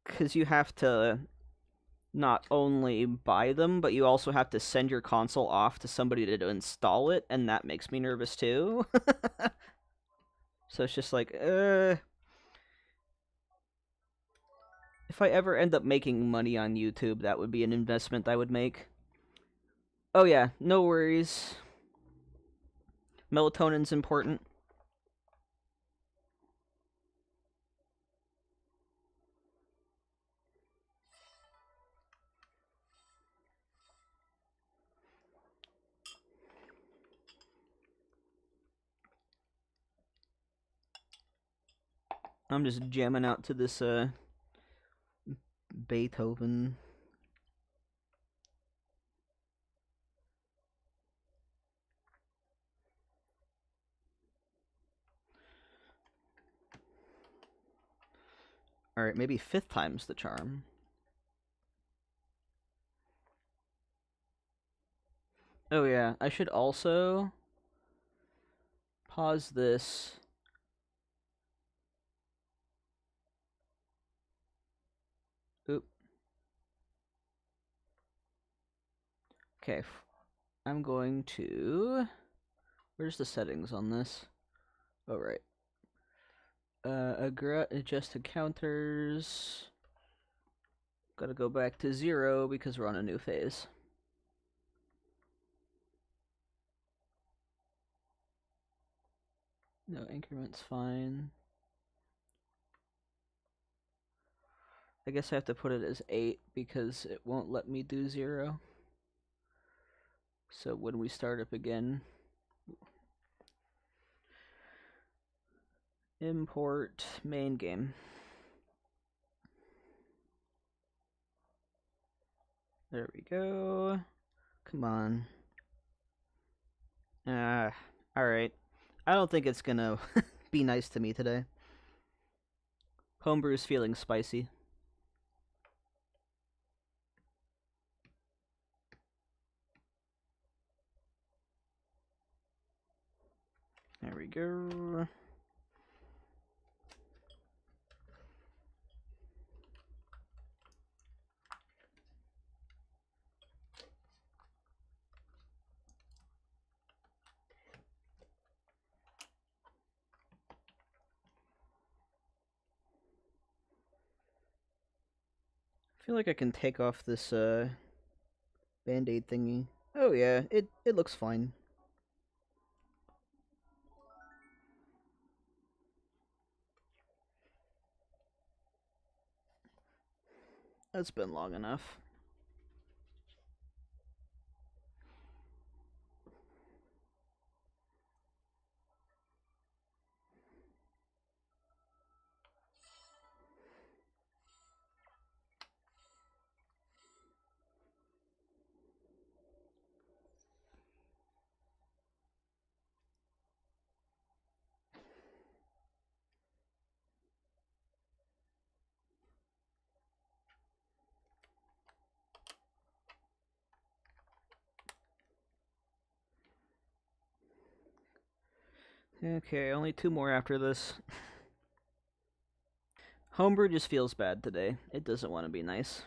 because you have to not only buy them, but you also have to send your console off to somebody to install it, and that makes me nervous too. So it's just like, if I ever end up making money on YouTube, that would be an investment I would make. Oh yeah, no worries. Melatonin's important. I'm just jamming out to this, Beethoven. Alright, maybe 5th time's the charm. Oh yeah, I should also pause this. Oop. Okay, I'm going to... Where's the settings on this? Oh, right. Adjust encounters. Gotta go back to 0 because we're on a new phase. No, increment's fine. I guess I have to put it as 8 because it won't let me do 0. So when we start up again, import main game. There we go. Come on. Alright. I don't think it's gonna be nice to me today. Homebrew's feeling spicy. There we go. I feel like I can take off this band-aid thingy. Oh yeah, it looks fine. That's been long enough. Okay, only 2 more after this. Homebrew just feels bad today. It doesn't want to be nice.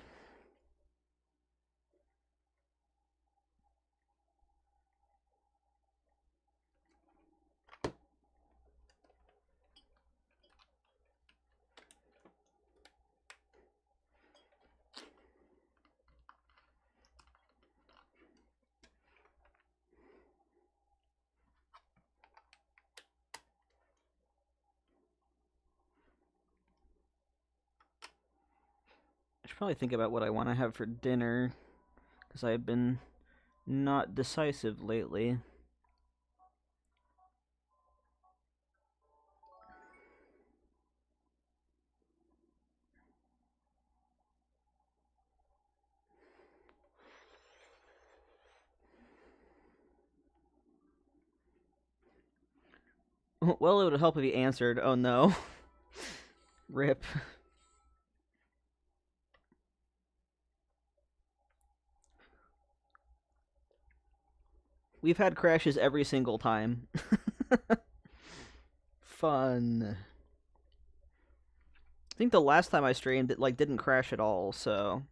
I should probably think about what I want to have for dinner, because I've been not decisive lately. Well, it would help if he answered. Oh no. Rip. We've had crashes every single time. Fun. I think the last time I streamed, it didn't crash at all, so...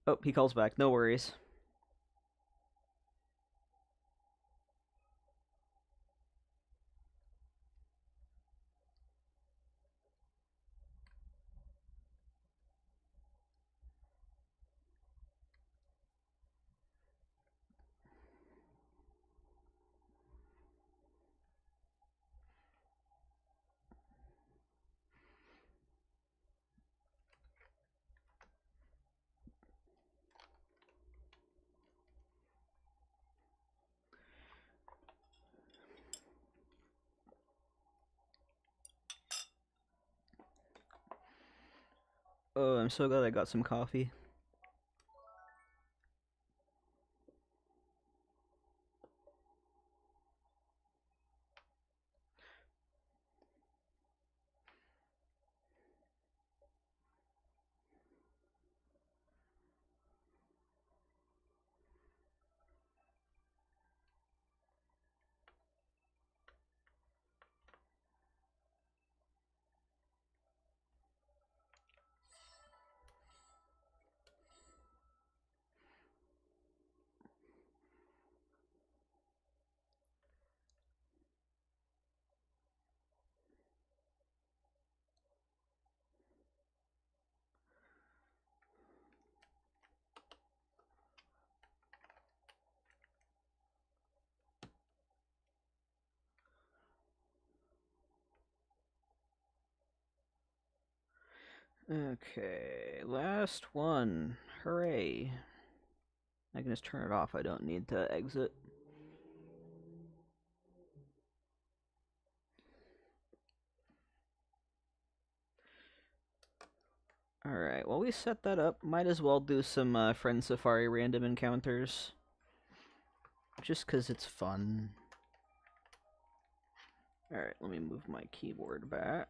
Oh, he calls back. No worries. Oh, I'm so glad I got some coffee. Okay, last one. Hooray. I can just turn it off. I don't need to exit. Alright, while we set that up, might as well do some Friend Safari random encounters. Just because it's fun. Alright, let me move my keyboard back.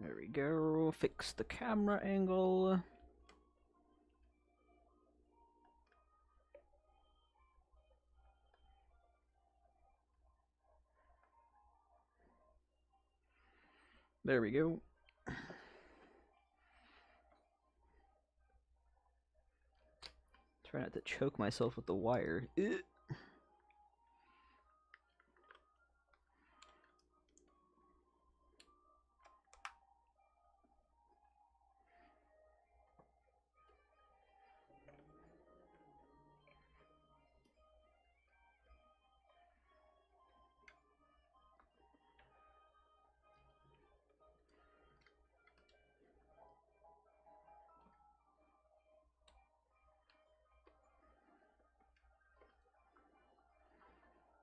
There we go. Fix the camera angle. There we go. Try not to choke myself with the wire. Ugh.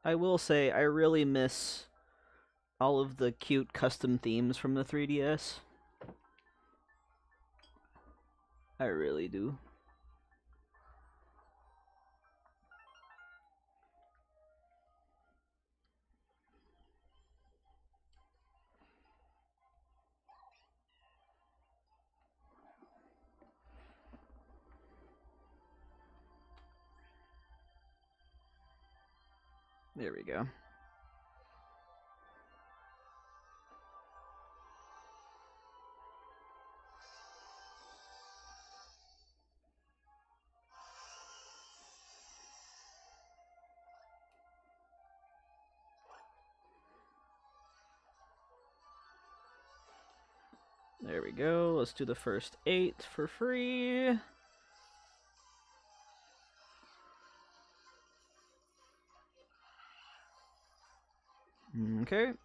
I will say, I really miss all of the cute custom themes from the 3DS. I really do. There we go. There we go. Let's do the first 8 for free. Okay. Let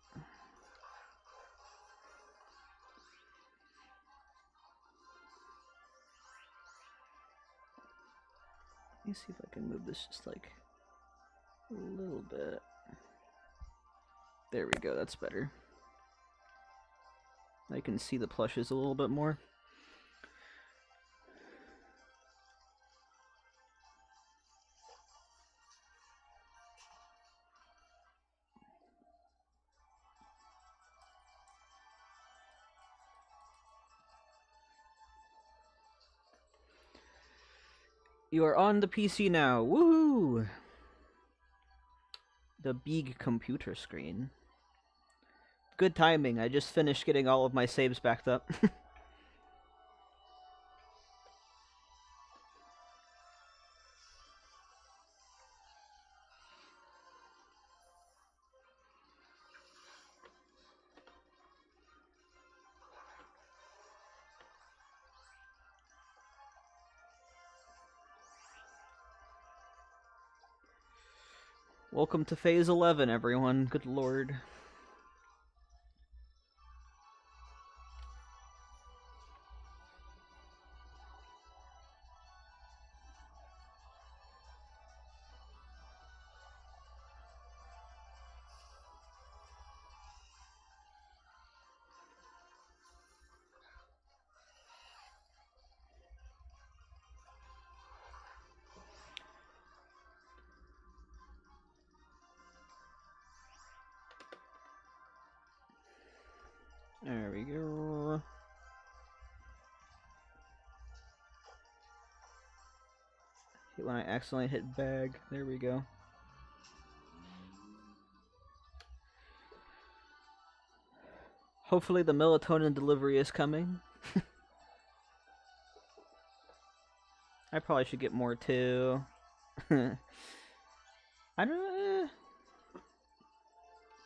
me see if I can move this just like a little bit. There we go, that's better. I can see the plushes a little bit more. You are on the PC now. Woohoo! The big computer screen. Good timing. I just finished getting all of my saves backed up. Welcome to Phase 11, everyone. Good lord. There we go. When I accidentally hit bag. There we go. Hopefully the melatonin delivery is coming. I probably should get more too. I don't.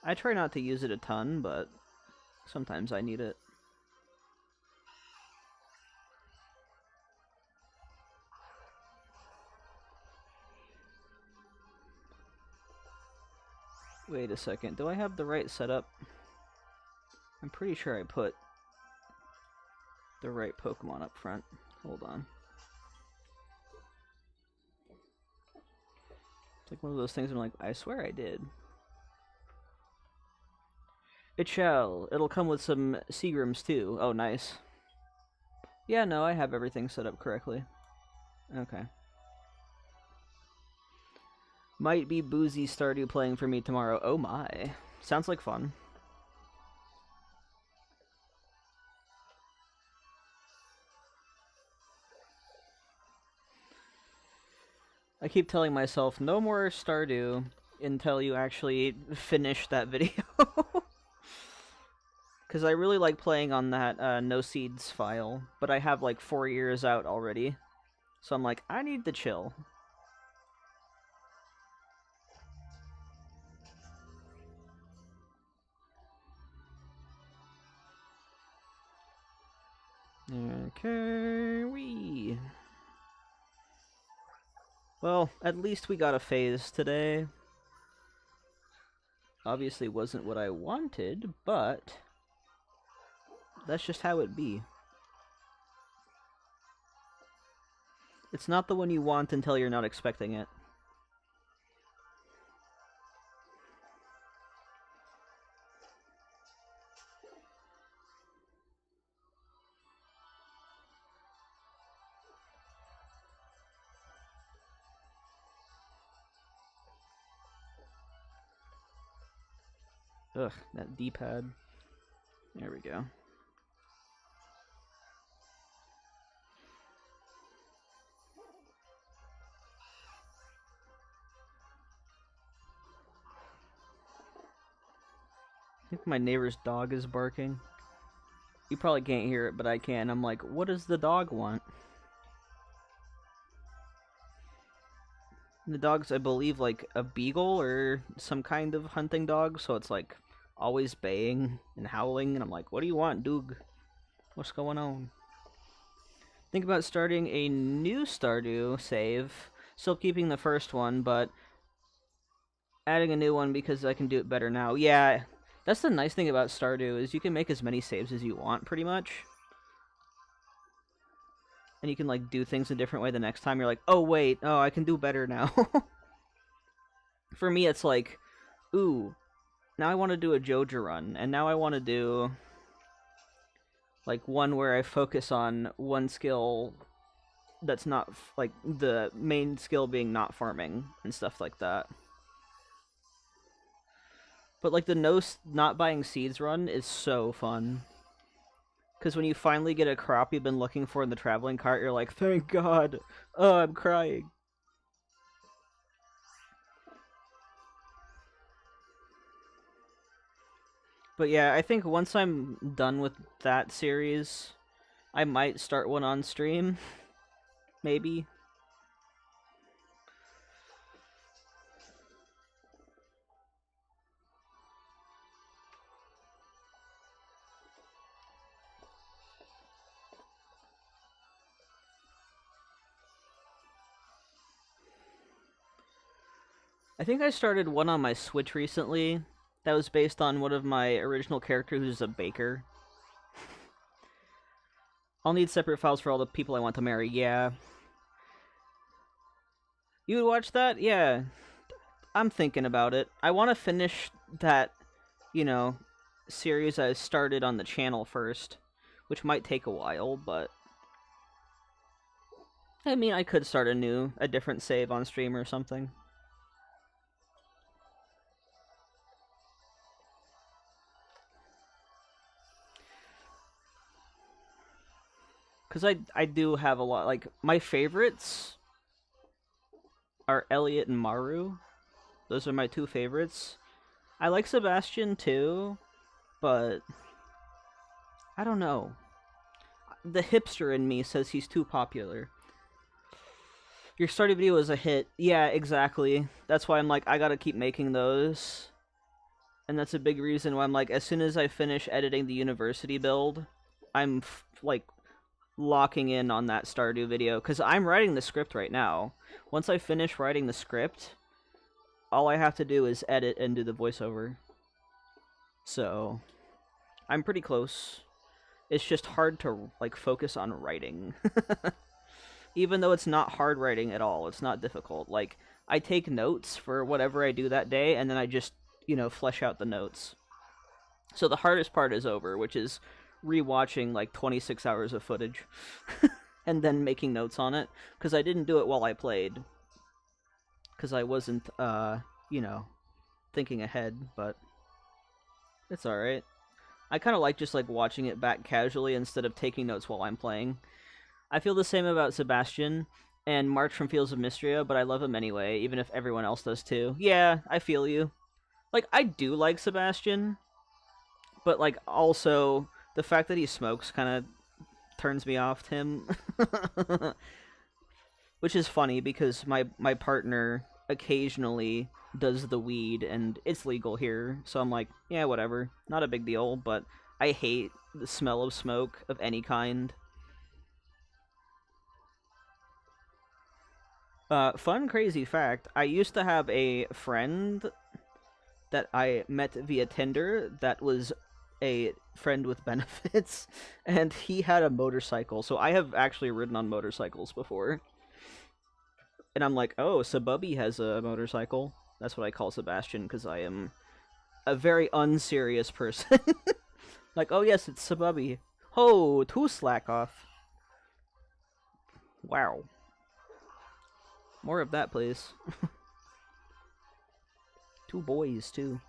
I try not to use it a ton, but sometimes I need it. Wait a second. Do I have the right setup? I'm pretty sure I put the right Pokemon up front. Hold on. It's like one of those things I'm like, I swear I did. It shall. It'll come with some Seagrams too. Oh, nice. Yeah, no, I have everything set up correctly. Okay. Might be Boozy Stardew playing for me tomorrow. Oh my. Sounds like fun. I keep telling myself, no more Stardew until you actually finish that video. Because I really like playing on that no seeds file, but I have like 4 years out already. So I'm like, I need to chill. Okay, wee. Well, at least we got a phase today. Obviously wasn't what I wanted, but that's just how it be. It's not the one you want until you're not expecting it. Ugh, that D-pad. There we go. I think my neighbor's dog is barking. You probably can't hear it, but I can. I'm like, what does the dog want? The dog's, I believe, like a beagle or some kind of hunting dog, so it's like always baying and howling, and I'm like, what do you want, Doog? What's going on? Think about starting a new Stardew save, still keeping the first one, but adding a new one because I can do it better now. Yeah, that's the nice thing about Stardew, is you can make as many saves as you want, pretty much. And you can, like, do things a different way the next time. You're like, oh, wait, oh, I can do better now. For me, it's like, ooh, now I want to do a Joja run, and now I want to do, like, one where I focus on one skill that's not, like, the main skill being not farming and stuff like that. But, like, the not buying seeds run is so fun. Because when you finally get a crop you've been looking for in the traveling cart, you're like, thank God! Oh, I'm crying. But yeah, I think once I'm done with that series, I might start one on stream. Maybe. I think I started one on my Switch recently that was based on one of my original characters who's a baker. I'll need separate files for all the people I want to marry, yeah. You would watch that? Yeah. I'm thinking about it. I want to finish that, you know, series I started on the channel first, which might take a while, but I mean, I could start a different save on stream or something. Because I do have a lot, like, my favorites are Elliot and Maru. Those are my two favorites. I like Sebastian too, but I don't know. The hipster in me says he's too popular. Your starting video is a hit. Yeah, exactly. That's why I'm like, I gotta keep making those. And that's a big reason why I'm like, as soon as I finish editing the university build, I'm, like, locking in on that Stardew video. Because I'm writing the script right now. Once I finish writing the script, all I have to do is edit and do the voiceover. So, I'm pretty close. It's just hard to like focus on writing. Even though it's not hard writing at all, it's not difficult. Like, I take notes for whatever I do that day, and then I just, flesh out the notes. So the hardest part is over, which is rewatching like 26 hours of footage and then making notes on it, because I didn't do it while I played, because I wasn't, thinking ahead, but it's alright. I kind of like just like watching it back casually instead of taking notes while I'm playing. I feel the same about Sebastian and March from Fields of Mystria, but I love him anyway, even if everyone else does too. Yeah, I feel you. Like, I do like Sebastian, but like also the fact that he smokes kind of turns me off to him. Which is funny because my partner occasionally does the weed and it's legal here, so I'm like, yeah, whatever, not a big deal, but I hate the smell of smoke of any kind. Fun crazy fact, I used to have a friend that I met via Tinder that was a friend with benefits, and he had a motorcycle, so I have actually ridden on motorcycles before. And I'm like, oh, Sabubby has a motorcycle. That's what I call Sebastian, because I am a very unserious person. Like, oh yes, it's Sabubby. Oh, two Slakoth. Wow. More of that, please. Two boys, too.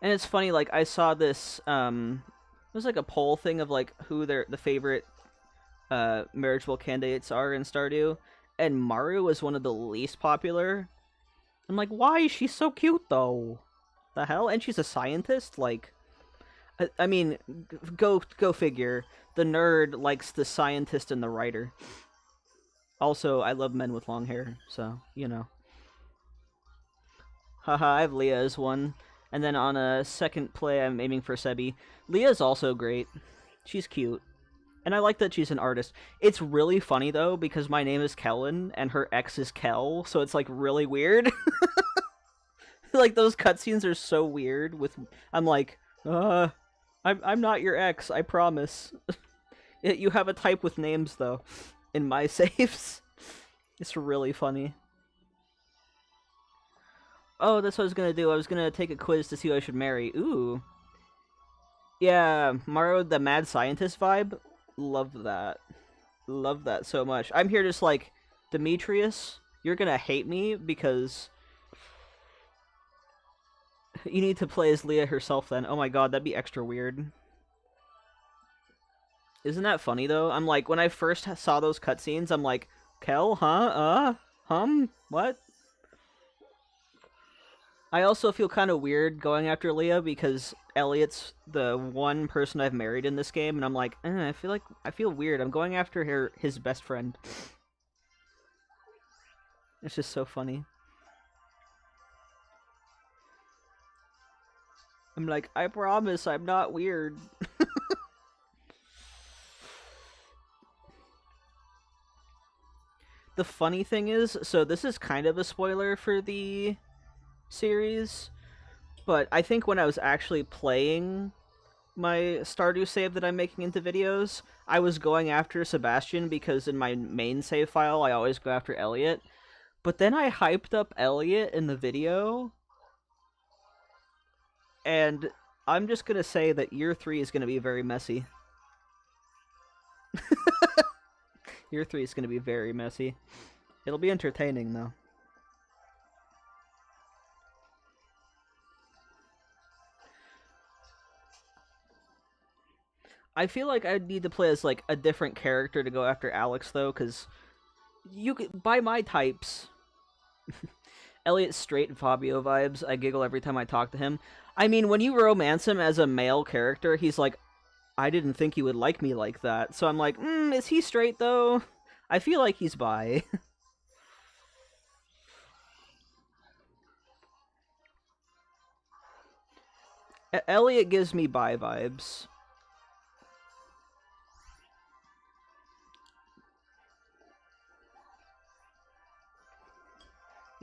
And it's funny, like, I saw this, it was like a poll thing of, like, who the favorite marriageable candidates are in Stardew, and Maru was one of the least popular. I'm like, why? She's so cute, though. The hell? And she's a scientist? Like, I mean, go figure. The nerd likes the scientist and the writer. Also, I love men with long hair, so, Haha, I have Leah as one. And then on a second play, I'm aiming for Sebi. Leah's also great. She's cute. And I like that she's an artist. It's really funny, though, because my name is Kellen, and her ex is Kel, so it's, like, really weird. Like, those cutscenes are so weird with... I'm like, I'm not your ex, I promise. You have a type with names, though, in my saves. It's really funny. Oh, that's what I was gonna do. I was gonna take a quiz to see who I should marry. Ooh. Yeah, Mario the mad scientist vibe. Love that. Love that so much. I'm here just like, Demetrius, you're gonna hate me because you need to play as Leah herself then. Oh my god, that'd be extra weird. Isn't that funny though? I'm like, when I first saw those cutscenes, I'm like, Kel, huh? What? I also feel kind of weird going after Leah because Elliot's the one person I've married in this game, and I'm like, I feel weird. I'm going after his best friend. It's just so funny. I'm like, I promise I'm not weird. The funny thing is, so this is kind of a spoiler for the series, but I think when I was actually playing my Stardew save that I'm making into videos, I was going after Sebastian because in my main save file I always go after Elliot. But then I hyped up Elliot in the video, and I'm just gonna say that year 3 is gonna be very messy. Year 3 is gonna be very messy. It'll be entertaining though. I feel like I'd need to play as like a different character to go after Alex though, because you could, by my types, Elliot's straight Fabio vibes. I giggle every time I talk to him. I mean, when you romance him as a male character, he's like, I didn't think you would like me like that. So I'm like, is he straight though? I feel like he's bi. Elliot gives me bi vibes.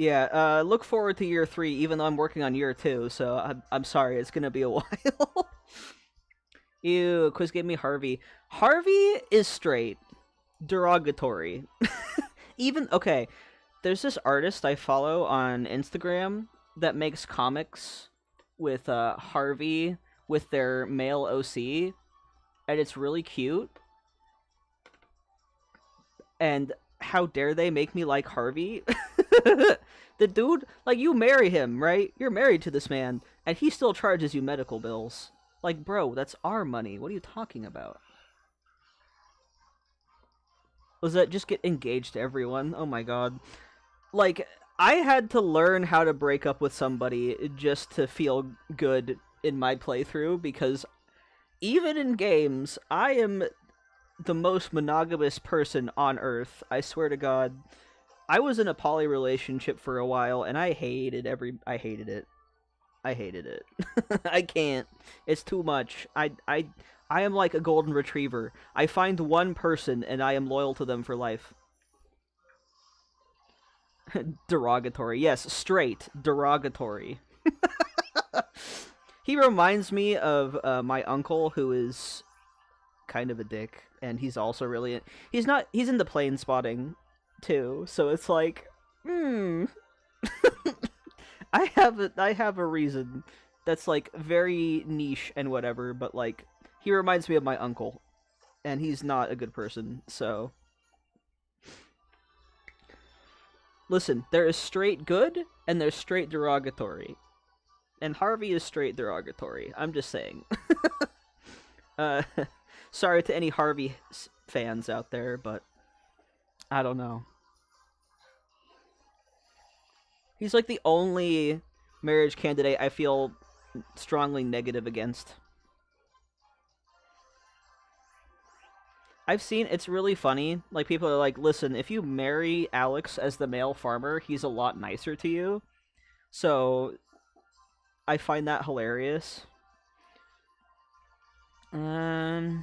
Yeah, look forward to year 3, even though I'm working on year 2, so I'm sorry, it's gonna be a while. Ew, quiz gave me Harvey. Harvey is straight. Derogatory. Even, okay, there's this artist I follow on Instagram that makes comics with Harvey with their male OC, and it's really cute. And how dare they make me like Harvey? The dude, like, you marry him, right? You're married to this man, and he still charges you medical bills. Like, bro, that's our money. What are you talking about? Was that just get engaged to everyone? Oh my god. Like, I had to learn how to break up with somebody just to feel good in my playthrough, because even in games, I am the most monogamous person on Earth. I swear to God. I was in a poly relationship for a while, and I hated it. I hated it. I can't. It's too much. I am like a golden retriever. I find one person, and I am loyal to them for life. Derogatory. Yes, straight. Derogatory. He reminds me of my uncle, who is kind of a dick, and he's also really... He's into plane spotting, too, so it's like, I have a reason that's like very niche and whatever, but like he reminds me of my uncle, and he's not a good person. So listen, there is straight good and there's straight derogatory, and Harvey is straight derogatory. I'm just saying. Sorry to any Harvey fans out there, but I don't know. He's like the only marriage candidate I feel strongly negative against. I've seen, it's really funny, like, people are like, listen, if you marry Alex as the male farmer, he's a lot nicer to you. So, I find that hilarious. What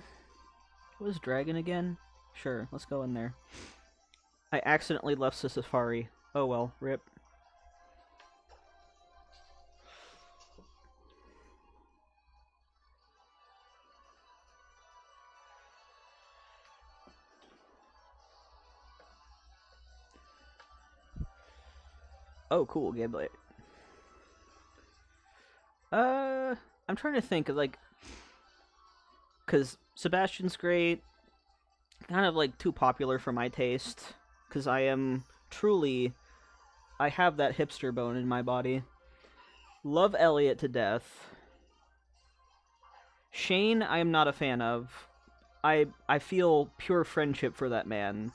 was Dragon again? Sure, let's go in there. I accidentally left Safari. Oh well, rip. Oh, cool, gameplay. I'm trying to think of, like, because Sebastian's great, kind of, like, too popular for my taste, because I am truly, I have that hipster bone in my body. Love Elliot to death. Shane, I am not a fan of. I feel pure friendship for that man.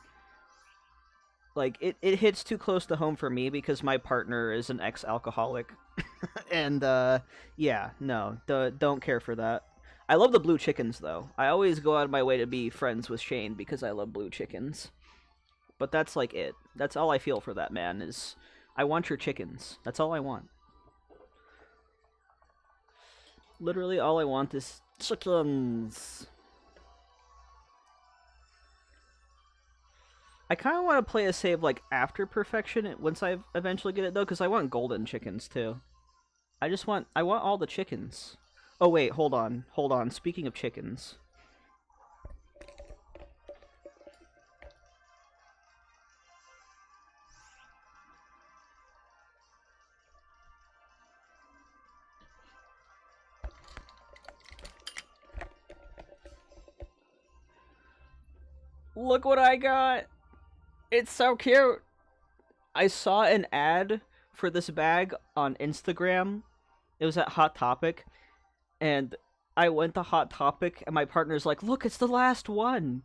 Like, it hits too close to home for me because my partner is an ex-alcoholic. And, yeah, no, don't care for that. I love the blue chickens, though. I always go out of my way to be friends with Shane because I love blue chickens. But that's, like, it. That's all I feel for that man, is I want your chickens. That's all I want. Literally all I want is chickens. I kind of want to play a save, like, after perfection, once I eventually get it, though, because I want golden chickens, too. I want all the chickens. Oh, wait, hold on. Speaking of chickens. Look what I got! It's so cute! I saw an ad for this bag on Instagram. It was at Hot Topic. And I went to Hot Topic, and my partner's like, look, it's the last one!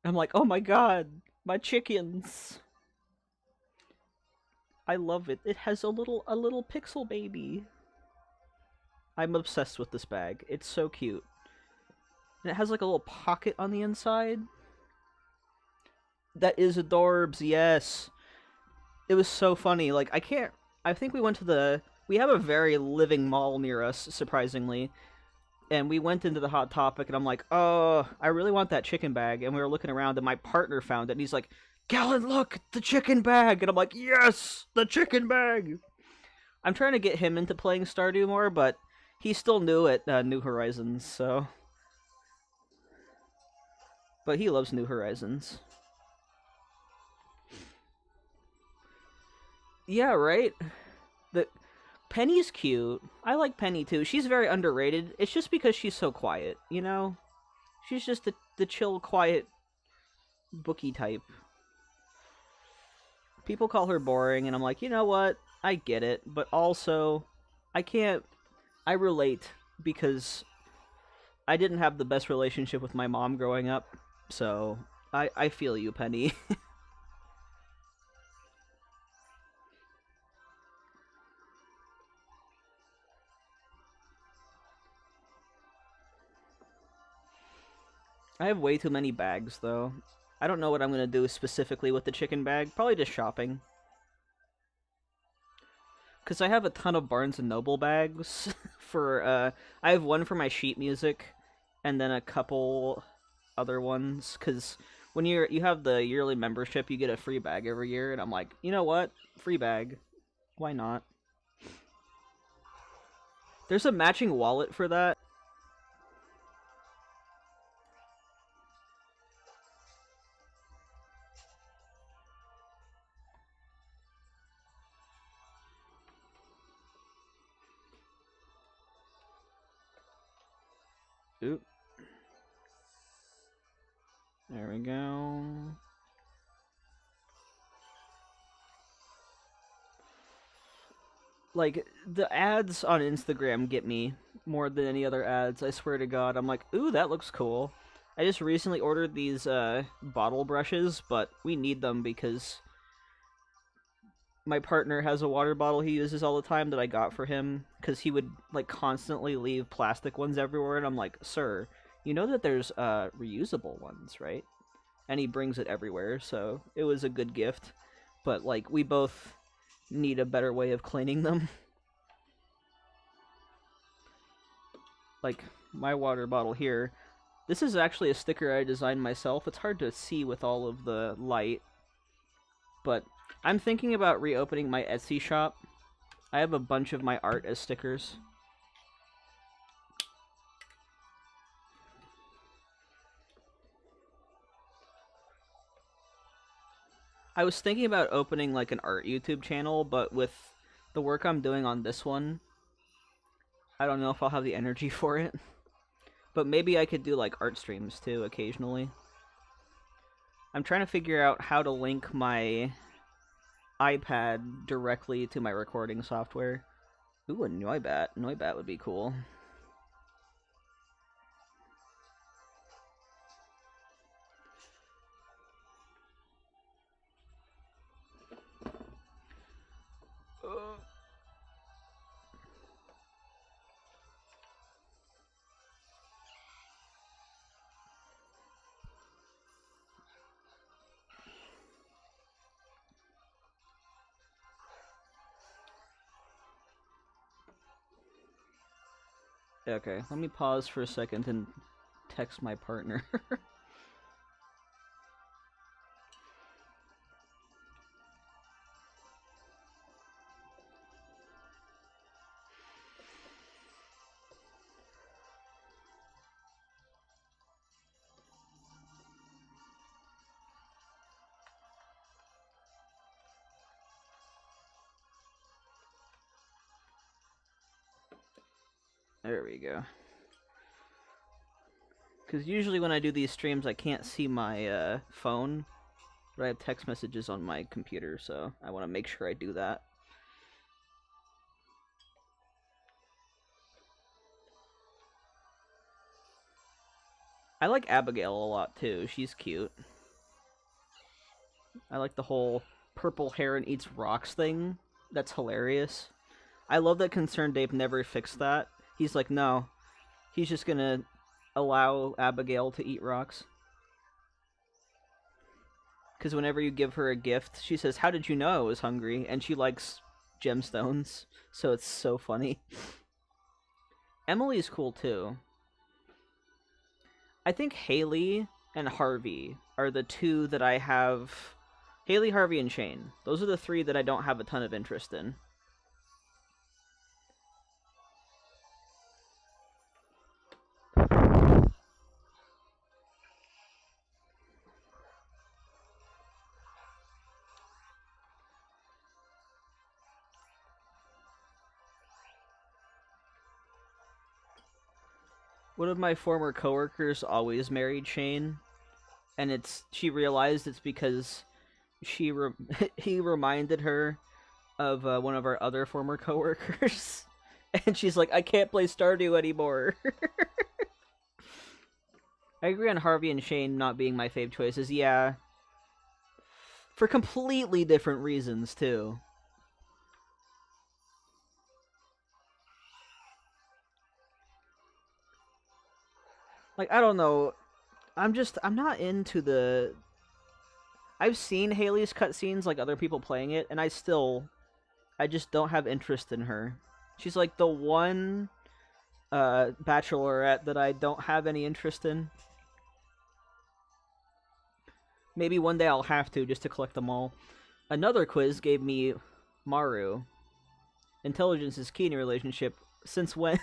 I'm like, oh my god, my chickens! I love it. It has a little pixel baby. I'm obsessed with this bag. It's so cute. And it has like a little pocket on the inside. That is adorbs, yes. It was so funny. Like, I think we went to we have a very living mall near us, surprisingly. And we went into the Hot Topic, and I'm like, oh, I really want that chicken bag. And we were looking around, and my partner found it, and he's like, Gallon, look, the chicken bag! And I'm like, yes, the chicken bag! I'm trying to get him into playing Stardew more, but he's still new at New Horizons, so... But he loves New Horizons. Yeah, right? The Penny's cute. I like Penny, too. She's very underrated. It's just because she's so quiet, you know? She's just the chill, quiet, bookie type. People call her boring, and I'm like, you know what? I get it, but also, I can't... I relate, because I didn't have the best relationship with my mom growing up, so I feel you, Penny. I have way too many bags, though. I don't know what I'm going to do specifically with the chicken bag. Probably just shopping. Because I have a ton of Barnes & Noble bags for, I have one for my sheet music, and then a couple other ones, because when you have the yearly membership, you get a free bag every year, and I'm like, you know what? Free bag. Why not? There's a matching wallet for that. Oop. There we go. Like, the ads on Instagram get me more than any other ads, I swear to God. I'm like, ooh, that looks cool. I just recently ordered these bottle brushes, but we need them because my partner has a water bottle he uses all the time that I got for him, because he would, like, constantly leave plastic ones everywhere, and I'm like, sir, you know that there's reusable ones, right? And he brings it everywhere, so it was a good gift. But, like, we both need a better way of cleaning them. Like, my water bottle here. This is actually a sticker I designed myself. It's hard to see with all of the light. But I'm thinking about reopening my Etsy shop. I have a bunch of my art as stickers. I was thinking about opening like an art YouTube channel, but with the work I'm doing on this one, I don't know if I'll have the energy for it. But maybe I could do like art streams too occasionally. I'm trying to figure out how to link my iPad directly to my recording software. Ooh, a Noibat. Noibat would be cool. Okay, let me pause for a second and text my partner. There we go. Because usually when I do these streams, I can't see my phone, but I have text messages on my computer, so I want to make sure I do that. I like Abigail a lot, too. She's cute. I like the whole purple hair and eats rocks thing. That's hilarious. I love that Concerned Dave never fixed that. He's like, no. He's just gonna allow Abigail to eat rocks. Because whenever you give her a gift, she says, how did you know I was hungry? And she likes gemstones, so it's so funny. Emily's cool, too. I think Haley and Harvey are the two that I have Haley, Harvey, and Shane. Those are the three that I don't have a ton of interest in. One of my former coworkers always married Shane, and she realized it's because he reminded her of one of our other former coworkers, and she's like, I can't play Stardew anymore. I agree on Harvey and Shane not being my fave choices. Yeah, for completely different reasons too. Like, I don't know. I'm not into the... I've seen Haley's cutscenes, like other people playing it, and I just don't have interest in her. She's like the one bachelorette that I don't have any interest in. Maybe one day I'll have to, just to collect them all. Another quiz gave me Maru. Intelligence is key in a relationship. Since when?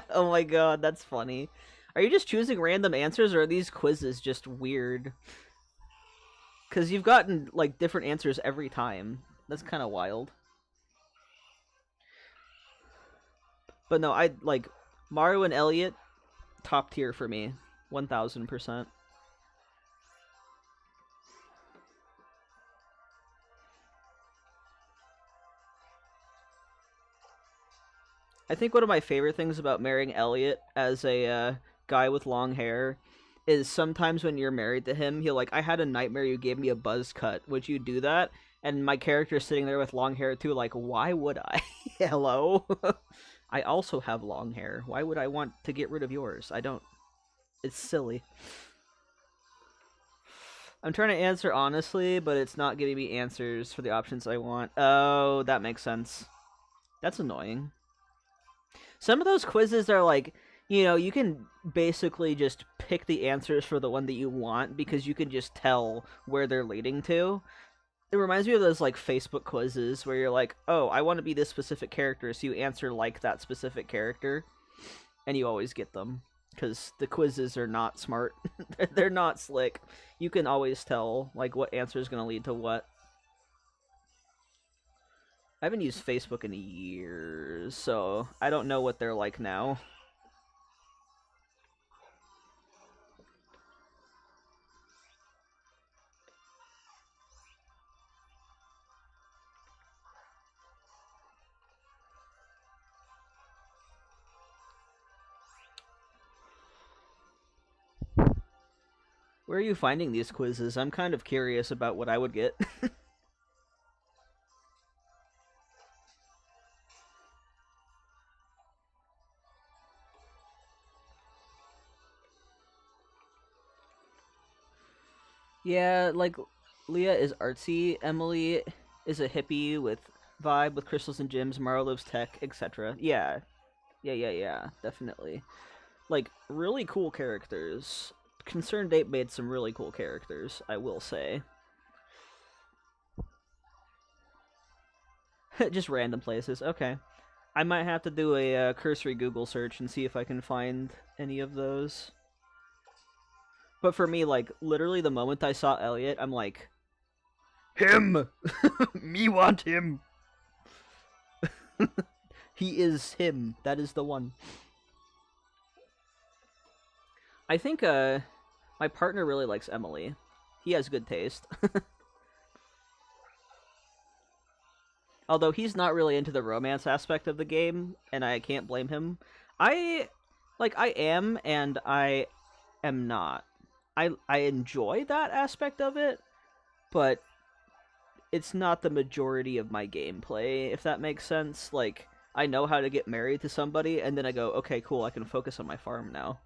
Oh my god, that's funny. Are you just choosing random answers, or are these quizzes just weird? Because you've gotten, like, different answers every time. That's kind of wild. But no, like, Maru and Elliot, top tier for me. 1000%. I think one of my favorite things about marrying Elliot as a guy with long hair is sometimes when you're married to him, he'll like, I had a nightmare you gave me a buzz cut. Would you do that? And my character's sitting there with long hair too, like, why would I? Hello? I also have long hair. Why would I want to get rid of yours? I don't. It's silly. I'm trying to answer honestly, but it's not giving me answers for the options I want. Oh, that makes sense. That's annoying. Some of those quizzes are like, you know, you can basically just pick the answers for the one that you want because you can just tell where they're leading to. It reminds me of those, like, Facebook quizzes where you're like, oh, I want to be this specific character, so you answer like that specific character, and you always get them. Because the quizzes are not smart. They're not slick. You can always tell, like, what answer is going to lead to what. I haven't used Facebook in years, so I don't know what they're like now. Where are you finding these quizzes? I'm kind of curious about what I would get. Yeah, like, Leah is artsy, Emily is a hippie with vibe with crystals and gems, Mara loves tech, etc. Yeah. Yeah, definitely. Like, really cool characters. Concerned Ape made some really cool characters, I will say. Just random places, okay. I might have to do a cursory Google search and see if I can find any of those. But for me, like, literally the moment I saw Elliot, I'm like, him! Me want him! He is him. That is the one. I think, my partner really likes Emily. He has good taste. Although he's not really into the romance aspect of the game, and I can't blame him. I am, and I am not. I enjoy that aspect of it, but it's not the majority of my gameplay, if that makes sense. Like, I know how to get married to somebody, and then I go, okay, cool, I can focus on my farm now.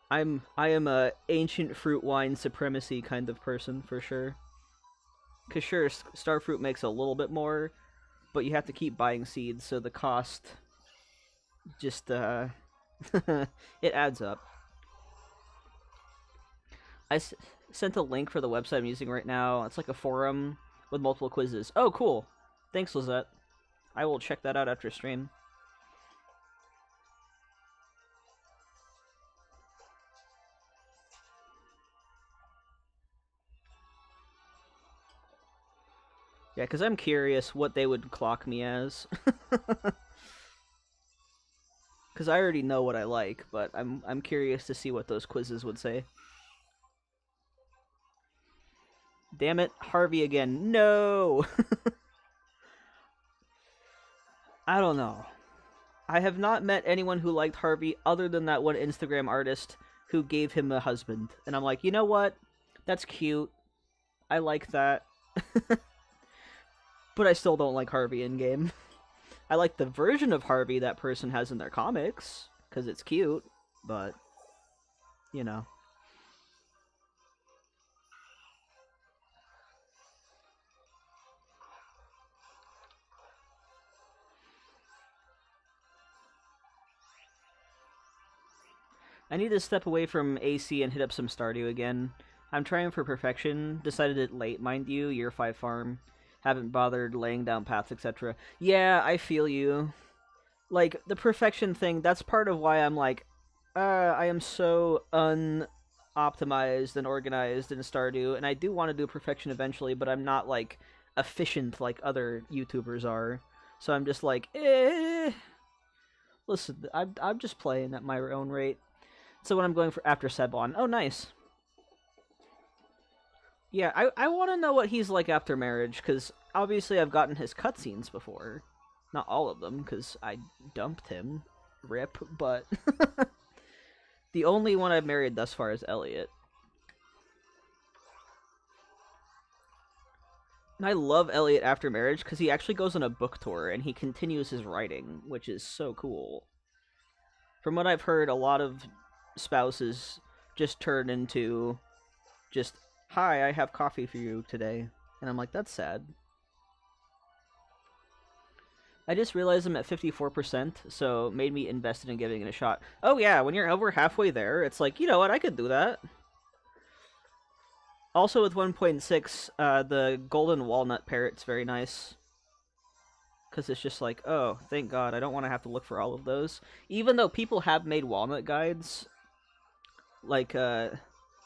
I am a ancient fruit wine supremacy kind of person, for sure. Because sure, starfruit makes a little bit more, but you have to keep buying seeds, so the cost just, it adds up. sent a link for the website I'm using right now. It's like a forum with multiple quizzes. Oh, cool. Thanks, Lizette. I will check that out after stream. Yeah, because I'm curious what they would clock me as. Because I already know what I like, but I'm curious to see what those quizzes would say. Damn it, Harvey again. No! I don't know. I have not met anyone who liked Harvey other than that one Instagram artist who gave him a husband. And I'm like, you know what? That's cute. I like that. But I still don't like Harvey in-game. I like the version of Harvey that person has in their comics, because it's cute, but, you know. I need to step away from AC and hit up some Stardew again. I'm trying for perfection. Decided it late, mind you. Year 5 farm. Haven't bothered laying down paths, etc. Yeah, I feel you. Like, the perfection thing, that's part of why I'm like, I am so unoptimized and organized in Stardew, and I do want to do perfection eventually, but I'm not, like, efficient like other YouTubers are. So I'm just like, listen, I'm just playing at my own rate. So when I'm going for after Sebon, oh nice. Yeah, I want to know what he's like after marriage, because obviously I've gotten his cutscenes before. Not all of them, because I dumped him. Rip, but... the only one I've married thus far is Elliot. And I love Elliot after marriage, because he actually goes on a book tour, and he continues his writing, which is so cool. From what I've heard, a lot of spouses just turn into just, hi, I have coffee for you today. And I'm like, that's sad. I just realized I'm at 54%, so made me invested in giving it a shot. Oh yeah, when you're over halfway there, it's like, you know what, I could do that. Also with 1.6, the golden walnut parrot's very nice. Because it's just like, oh, thank God, I don't want to have to look for all of those. Even though people have made walnut guides, like,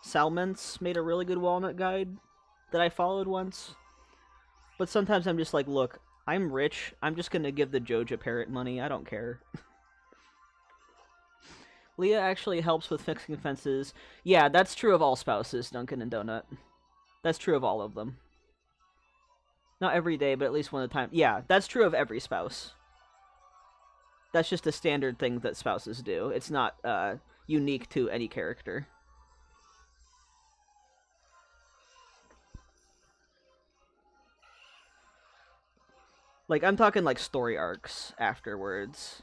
Salments made a really good walnut guide that I followed once. But sometimes I'm just like, look, I'm rich, I'm just gonna give the Joja parrot money, I don't care. Leah actually helps with fixing fences. Yeah, that's true of all spouses, Duncan and Donut. That's true of all of them. Not every day, but at least one at a time. Yeah, that's true of every spouse. That's just a standard thing that spouses do. It's not unique to any character. Like, I'm talking like story arcs afterwards.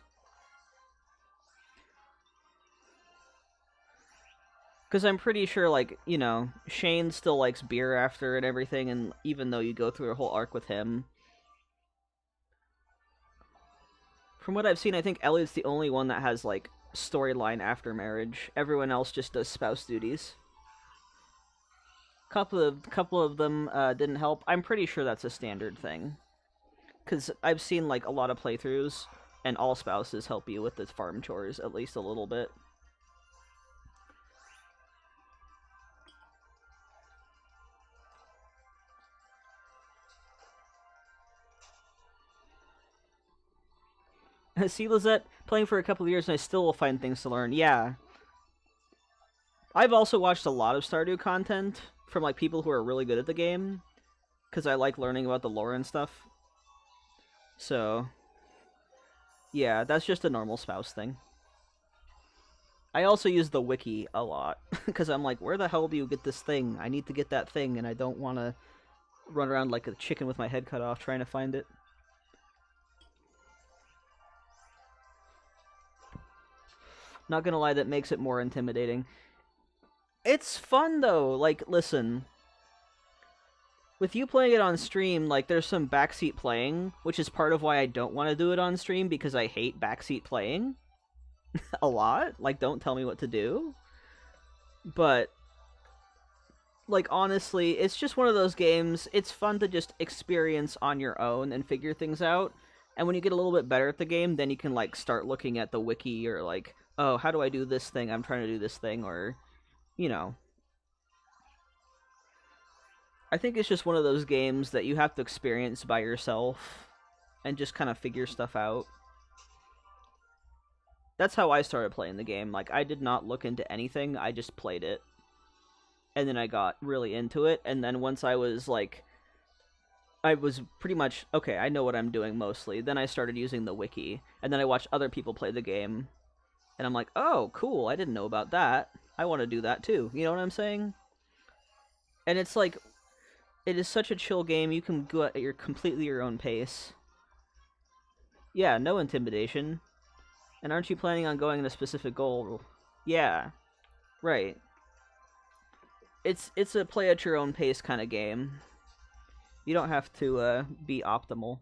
Because I'm pretty sure, like, you know, Shane still likes beer after and everything, and even though you go through a whole arc with him. From what I've seen, I think Elliot's the only one that has, like, storyline after marriage. Everyone else just does spouse duties. Couple of them didn't help. I'm pretty sure that's a standard thing. Because I've seen, like, a lot of playthroughs, and all spouses help you with the farm chores, at least a little bit. See, Lizette, playing for a couple of years and I still will find things to learn. Yeah. I've also watched a lot of Stardew content from, like, people who are really good at the game, because I like learning about the lore and stuff. So, yeah, that's just a normal spouse thing. I also use the wiki a lot, because I'm like, where the hell do you get this thing? I need to get that thing, and I don't want to run around like a chicken with my head cut off trying to find it. Not gonna lie, that makes it more intimidating. It's fun, though. Like, listen. With you playing it on stream, like, there's some backseat playing, which is part of why I don't want to do it on stream, because I hate backseat playing. A lot. Like, don't tell me what to do. But like, honestly, it's just one of those games. It's fun to just experience on your own and figure things out. And when you get a little bit better at the game, then you can, like, start looking at the wiki or, like, oh, how do I do this thing? I'm trying to do this thing, or, you know. I think it's just one of those games that you have to experience by yourself and just kind of figure stuff out. That's how I started playing the game. Like, I did not look into anything, I just played it. And then I got really into it, and then once I was, like, I was pretty much, okay, I know what I'm doing mostly. Then I started using the wiki, and then I watched other people play the game, and I'm like, oh, cool, I didn't know about that. I want to do that too. You know what I'm saying? And it's like, it is such a chill game. You can go at your completely your own pace. Yeah, no intimidation. And aren't you planning on going in a specific goal? Yeah, right. It's a play at your own pace kind of game. You don't have to be optimal.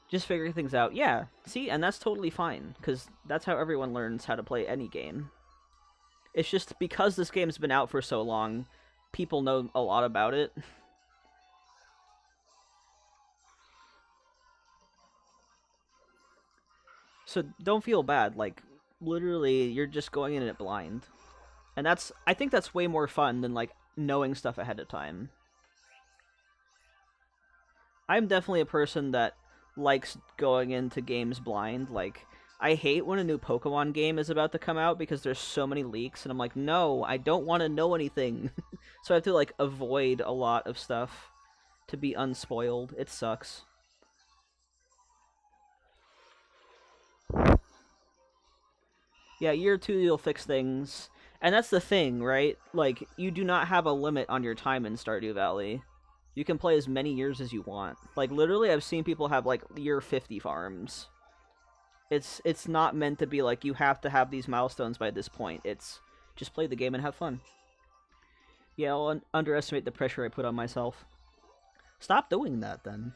Just figure things out. Yeah, see, and that's totally fine, because that's how everyone learns how to play any game. It's just because this game's been out for so long, people know a lot about it. So don't feel bad. Like, literally, you're just going in it blind. And I think that's way more fun than, like, knowing stuff ahead of time. I'm definitely a person that likes going into games blind. Like, I hate when a new Pokemon game is about to come out because there's so many leaks, and I'm like, no, I don't want to know anything. So I have to, like, avoid a lot of stuff to be unspoiled. It sucks. Yeah, year two, you'll fix things. And that's the thing, right? Like, you do not have a limit on your time in Stardew Valley. You can play as many years as you want. Like, literally, I've seen people have, like, year 50 farms. It's not meant to be like, you have to have these milestones by this point. It's just play the game and have fun. Yeah, I'll underestimate the pressure I put on myself. Stop doing that, then.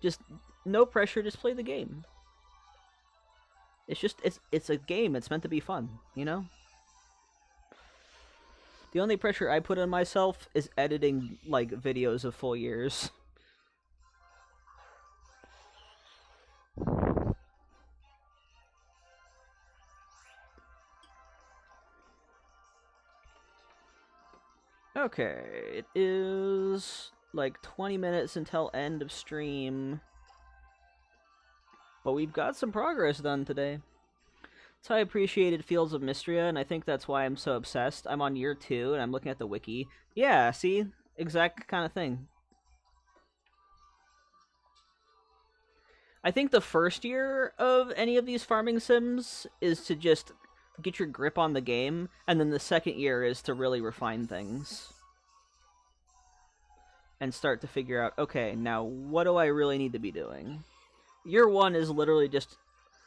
Just, no pressure, just play the game. It's a game, it's meant to be fun, you know? The only pressure I put on myself is editing, like, videos of full years. Okay, it is like 20 minutes until end of stream. But we've got some progress done today. That's how I appreciated Fields of Mystria, and I think that's why I'm so obsessed. I'm on year 2, and I'm looking at the wiki. Yeah, see? Exact kind of thing. I think the first year of any of these farming sims is to just get your grip on the game, and then the second year is to really refine things. And start to figure out, okay, now what do I really need to be doing? Year 1 is literally just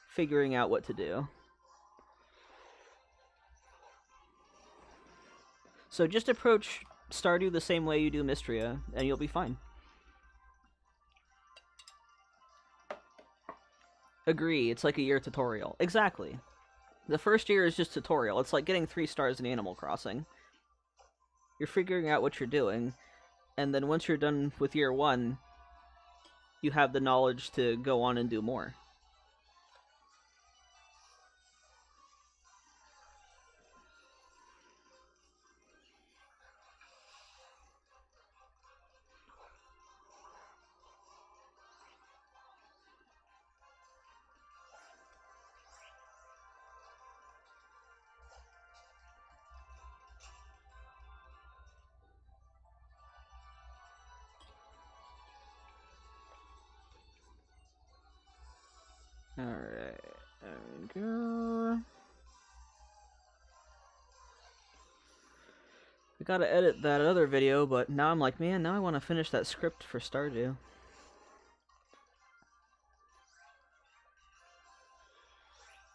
figuring out what to do. So just approach Stardew the same way you do Mystria, and you'll be fine. Agree, it's like a year tutorial. Exactly. The first year is just tutorial. It's like getting 3 stars in Animal Crossing. You're figuring out what you're doing, and then once you're done with year 1, you have the knowledge to go on and do more. Alright, there we go. I gotta edit that other video, but now I'm like, man, now I want to finish that script for Stardew.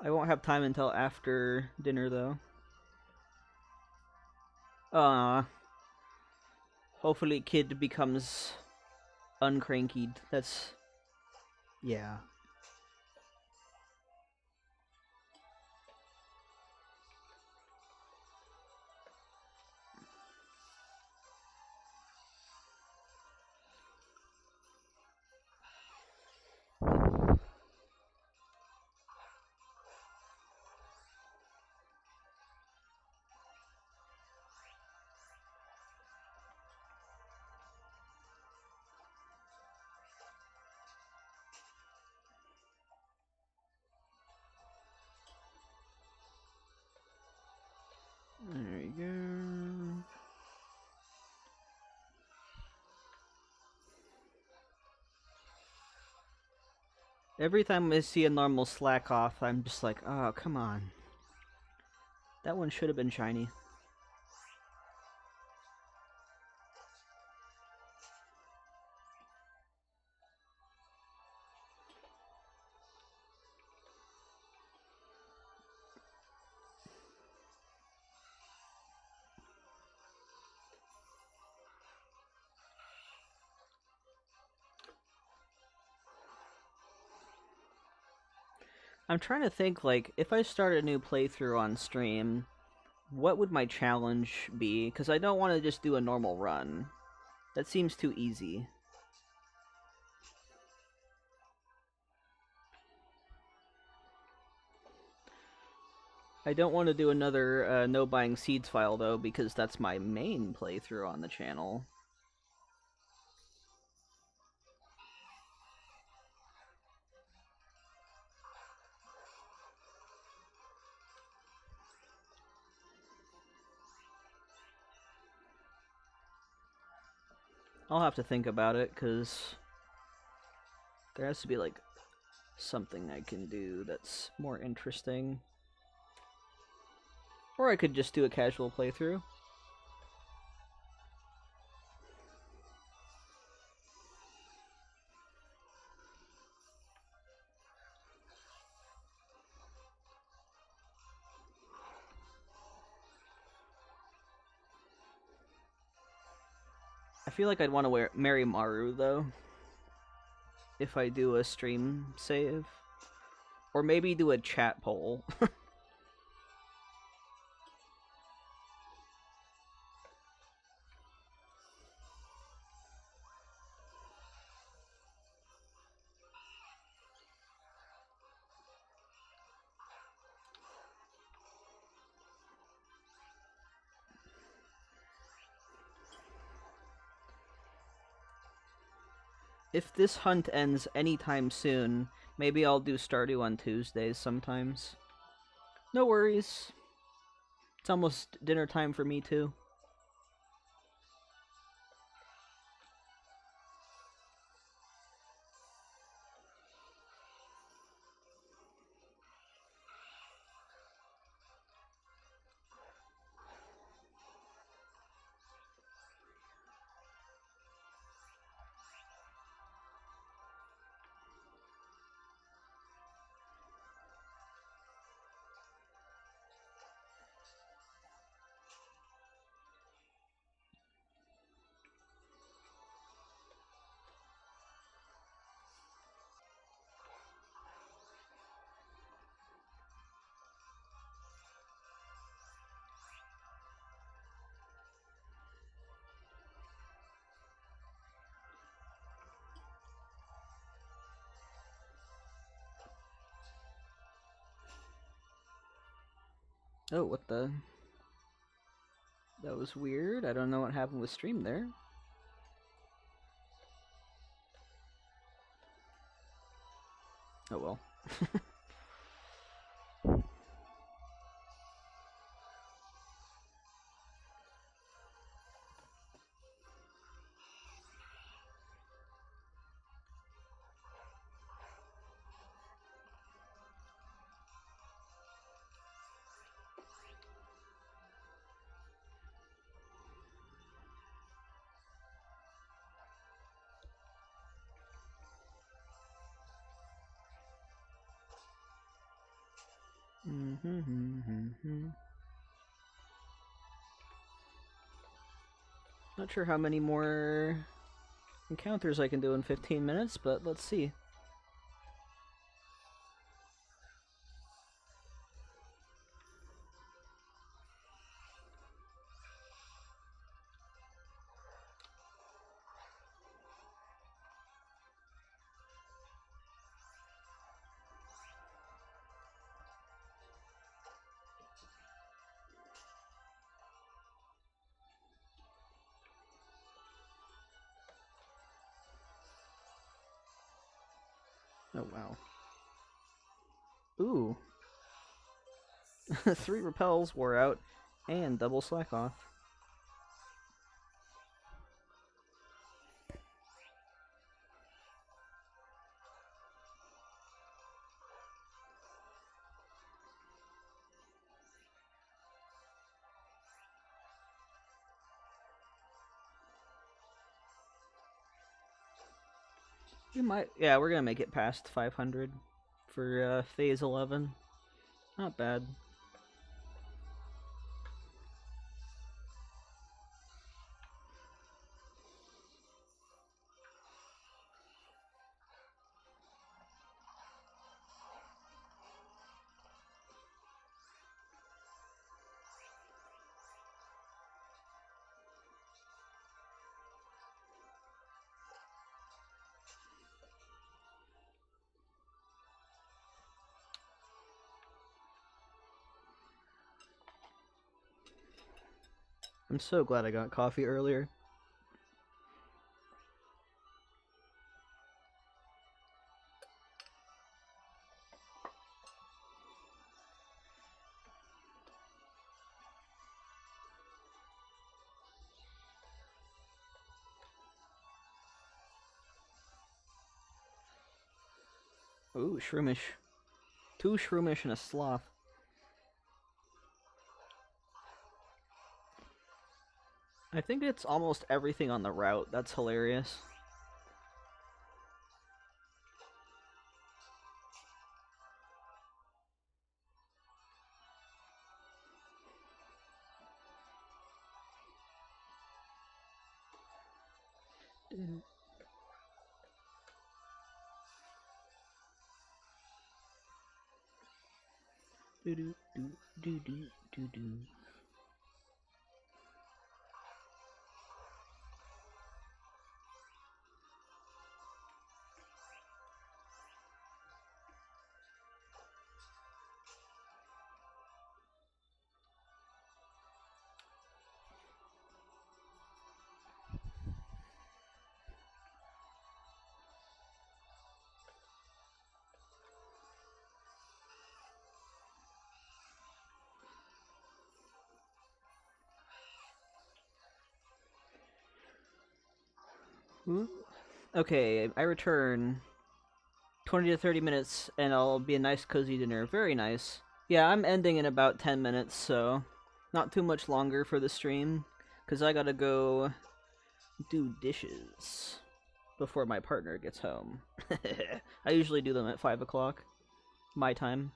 I won't have time until after dinner, though. Hopefully kid becomes uncrankied. That's... yeah. Every time I see a normal Slakoth, I'm just like, oh, come on. That one should have been shiny. I'm trying to think, like, if I start a new playthrough on stream, what would my challenge be? Because I don't want to just do a normal run. That seems too easy. I don't want to do another no buying seeds file, though, because that's my main playthrough on the channel. I'll have to think about it, because there has to be, like, something I can do that's more interesting. Or I could just do a casual playthrough. I feel like I'd want to marry Maru, though, if I do a stream save. Or maybe do a chat poll. If this hunt ends anytime soon, maybe I'll do Stardew on Tuesdays sometimes. No worries. It's almost dinner time for me, too. Oh, what the... That was weird. I don't know what happened with stream there. Oh well. Not sure how many more encounters I can do in 15 minutes, but let's see. Oh, wow. Ooh. 3 repels wore out, and double Slakoth. We might, yeah, we're gonna make it past 500 for phase 11. Not bad. I'm so glad I got coffee earlier. Ooh, shroomish. 2 shroomish and a sloth. I think it's almost everything on the route. That's hilarious. Do do do do do do do. Okay, I return 20 to 30 minutes and I'll be a nice cozy dinner. Very nice. Yeah, I'm ending in about 10 minutes, so not too much longer for the stream, because I gotta go do dishes before my partner gets home. I usually do them at 5 o'clock, my time,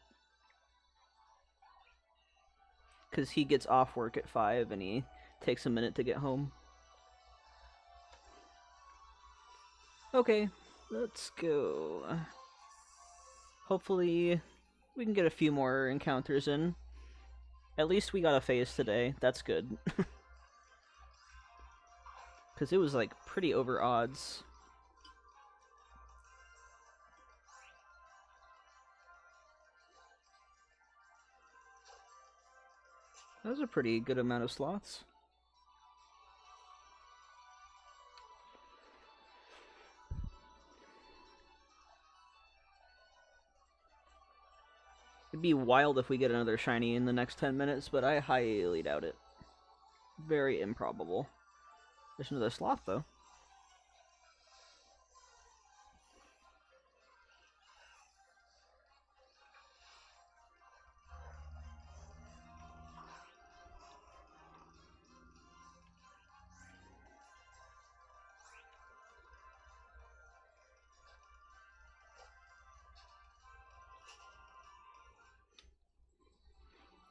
because he gets off work at 5 and he takes a minute to get home. Okay, let's go. Hopefully, we can get a few more encounters in. At least we got a phase today. That's good. Because it was, like, pretty over odds. That was a pretty good amount of slots. It'd be wild if we get another shiny in the next 10 minutes, but I highly doubt it. Very improbable. There's another sloth, though.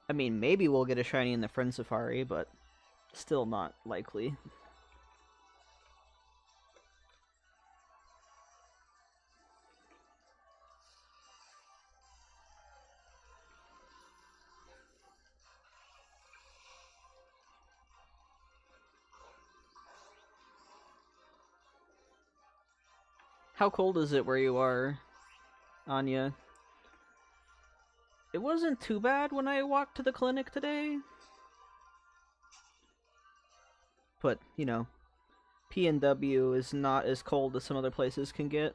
I mean, maybe we'll get a shiny in the Friend Safari, but still not likely. How cold is it where you are, Anya? It wasn't too bad when I walked to the clinic today. But, you know, PNW is not as cold as some other places can get.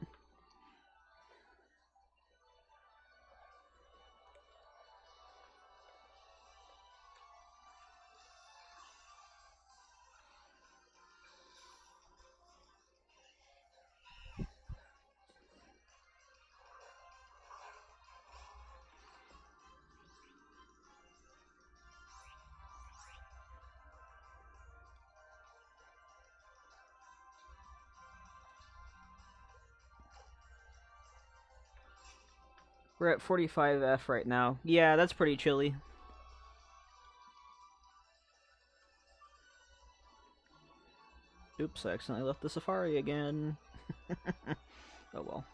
We're at 45F right now. Yeah, that's pretty chilly. Oops, I accidentally left the Safari again. Oh well.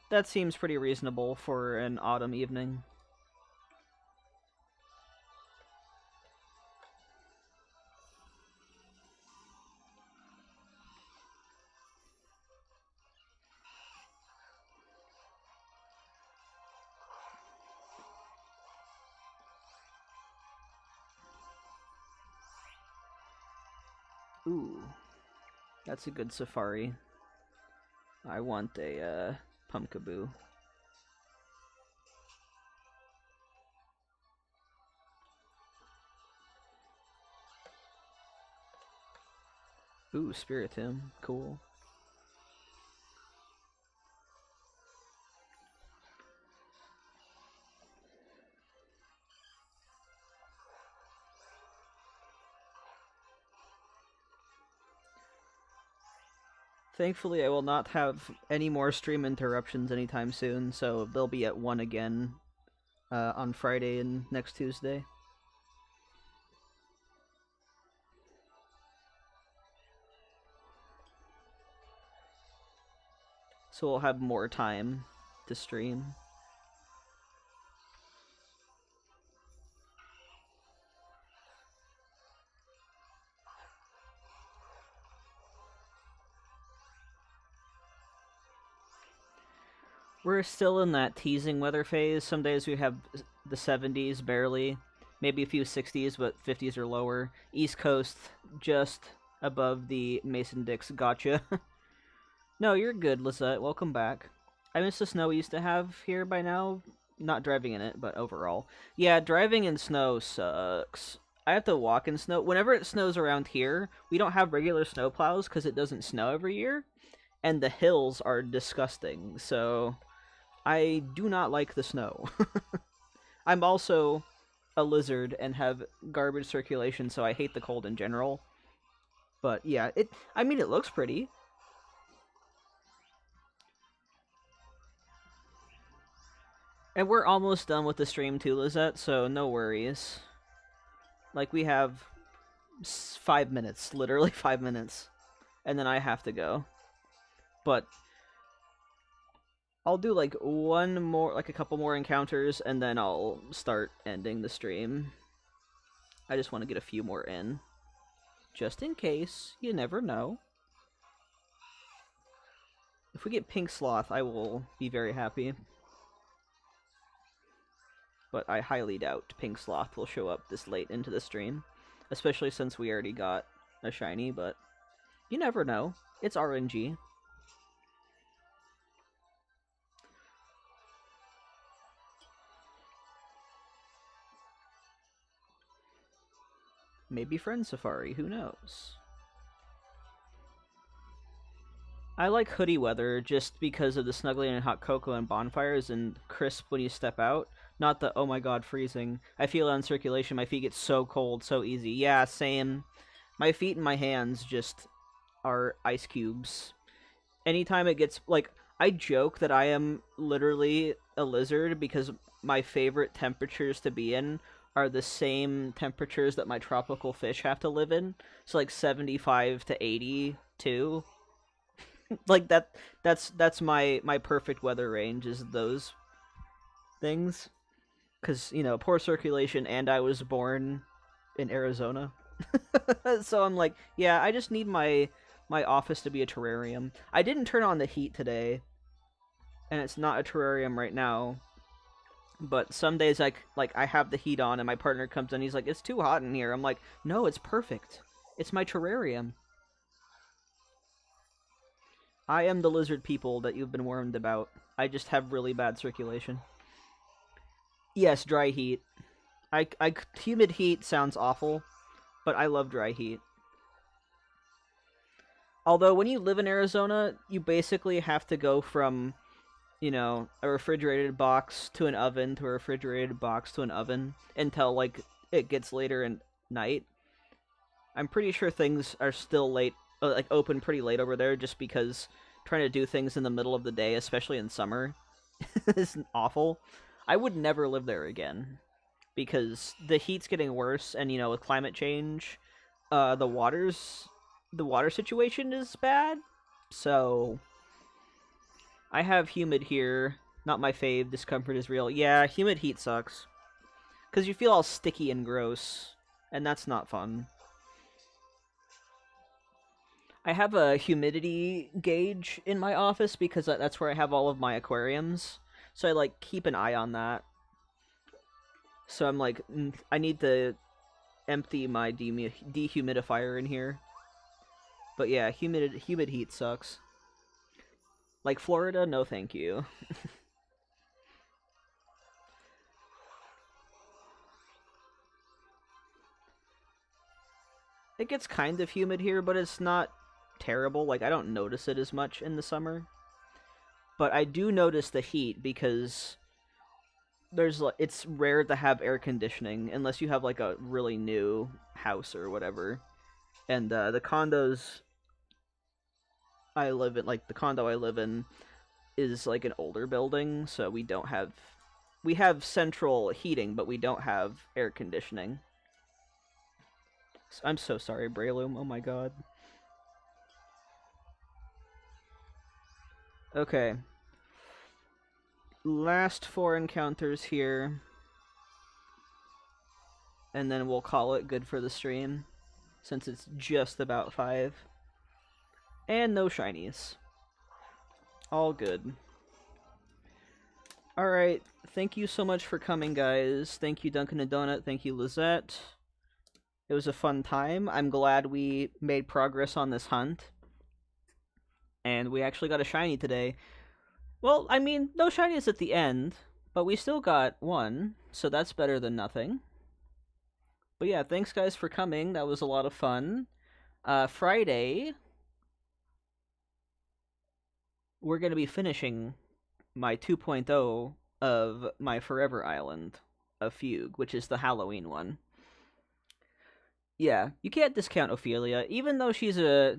That seems pretty reasonable for an autumn evening. Ooh, that's a good safari. I want a Pumpkaboo. Ooh, Spiritomb, cool. Thankfully, I will not have any more stream interruptions anytime soon, so they'll be at 1 again on Friday and next Tuesday. So we'll have more time to stream. We're still in that teasing weather phase. Some days we have the 70s barely, maybe a few 60s, but 50s or lower. East Coast just above the Mason-Dix gotcha. No, you're good, Lizette. Welcome back. I miss the snow we used to have here by now. Not driving in it, but overall. Yeah, driving in snow sucks. I have to walk in snow. Whenever it snows around here, we don't have regular snow plows because it doesn't snow every year. And the hills are disgusting, so I do not like the snow. I'm also a lizard and have garbage circulation, so I hate the cold in general. But yeah, I mean, it looks pretty. And we're almost done with the stream too, Lizette, so no worries. Like, we have 5 minutes, literally 5 minutes. And then I have to go. But I'll do like one more, like a couple more encounters, and then I'll start ending the stream. I just want to get a few more in. Just in case, you never know. If we get Pink Sloth, I will be very happy. But I highly doubt Pink Sloth will show up this late into the stream. Especially since we already got a shiny, but you never know. It's RNG. Maybe Friend Safari, who knows? I like hoodie weather just because of the snuggling and hot cocoa and bonfires and crisp when you step out. Not the, oh my god, freezing. I feel it on circulation, my feet get so cold so easy. Yeah, same. My feet and my hands just are ice cubes. Anytime it gets, like, I joke that I am literally a lizard because my favorite temperatures to be in are the same temperatures that my tropical fish have to live in. So like 75 to 82. Like that's my perfect weather range is those things. Cuz you know, poor circulation and I was born in Arizona. So I'm like, yeah, I just need my office to be a terrarium. I didn't turn on the heat today, and it's not a terrarium right now. But some days I have the heat on and my partner comes in, he's like, "It's too hot in here." I'm like, "No, it's perfect. It's my terrarium." I am the lizard people that you've been warned about. I just have really bad circulation. Yes, dry heat. Humid heat sounds awful, but I love dry heat. Although when you live in Arizona, you basically have to go from, you know, a refrigerated box to an oven to a refrigerated box to an oven until like it gets later in night. I'm pretty sure things are still late, like open pretty late over there, just because trying to do things in the middle of the day, especially in summer, is awful. I would never live there again because the heat's getting worse, and with climate change, the water situation is bad. So I have humid here. Not my fave. Discomfort is real. Yeah, humid heat sucks because you feel all sticky and gross, and that's not fun. I have a humidity gauge in my office because that's where I have all of my aquariums. So I like keep an eye on that. So I'm like, I need to empty my dehumidifier in here. But yeah, humid heat sucks. Like Florida, no thank you. It gets kind of humid here, but it's not terrible. Like, I don't notice it as much in the summer. But I do notice the heat because it's rare to have air conditioning unless you have like a really new house or whatever. And the condos I live in, like the condo I live in, is like an older building, so we have central heating, but we don't have air conditioning. I'm so sorry, Breloom. Oh my god. Okay. Last 4 encounters here. And then we'll call it good for the stream, since it's just about 5. And no shinies. All good. Alright, thank you so much for coming, guys. Thank you, Dunkin' and Donut. Thank you, Lizette. It was a fun time. I'm glad we made progress on this hunt. And we actually got a shiny today. Well, I mean, no shinies at the end, but we still got one, so that's better than nothing. But yeah, thanks guys for coming. That was a lot of fun. Friday, we're going to be finishing my 2.0 of my Forever Island of Fugue, which is the Halloween one. Yeah, you can't discount Ophelia, even though she's a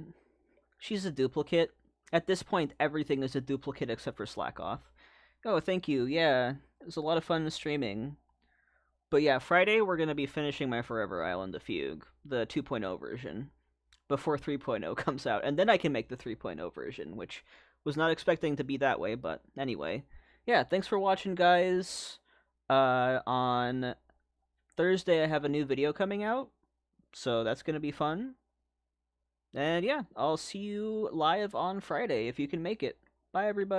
duplicate. At this point, everything is a duplicate except for Slakoth. Oh, thank you. Yeah, it was a lot of fun streaming. But yeah, Friday we're going to be finishing my Forever Island of Fugue, the 2.0 version, before 3.0 comes out. And then I can make the 3.0 version, which was not expecting to be that way, but anyway. Yeah, thanks for watching, guys. On Thursday, I have a new video coming out, so that's going to be fun. And yeah, I'll see you live on Friday if you can make it. Bye, everybody.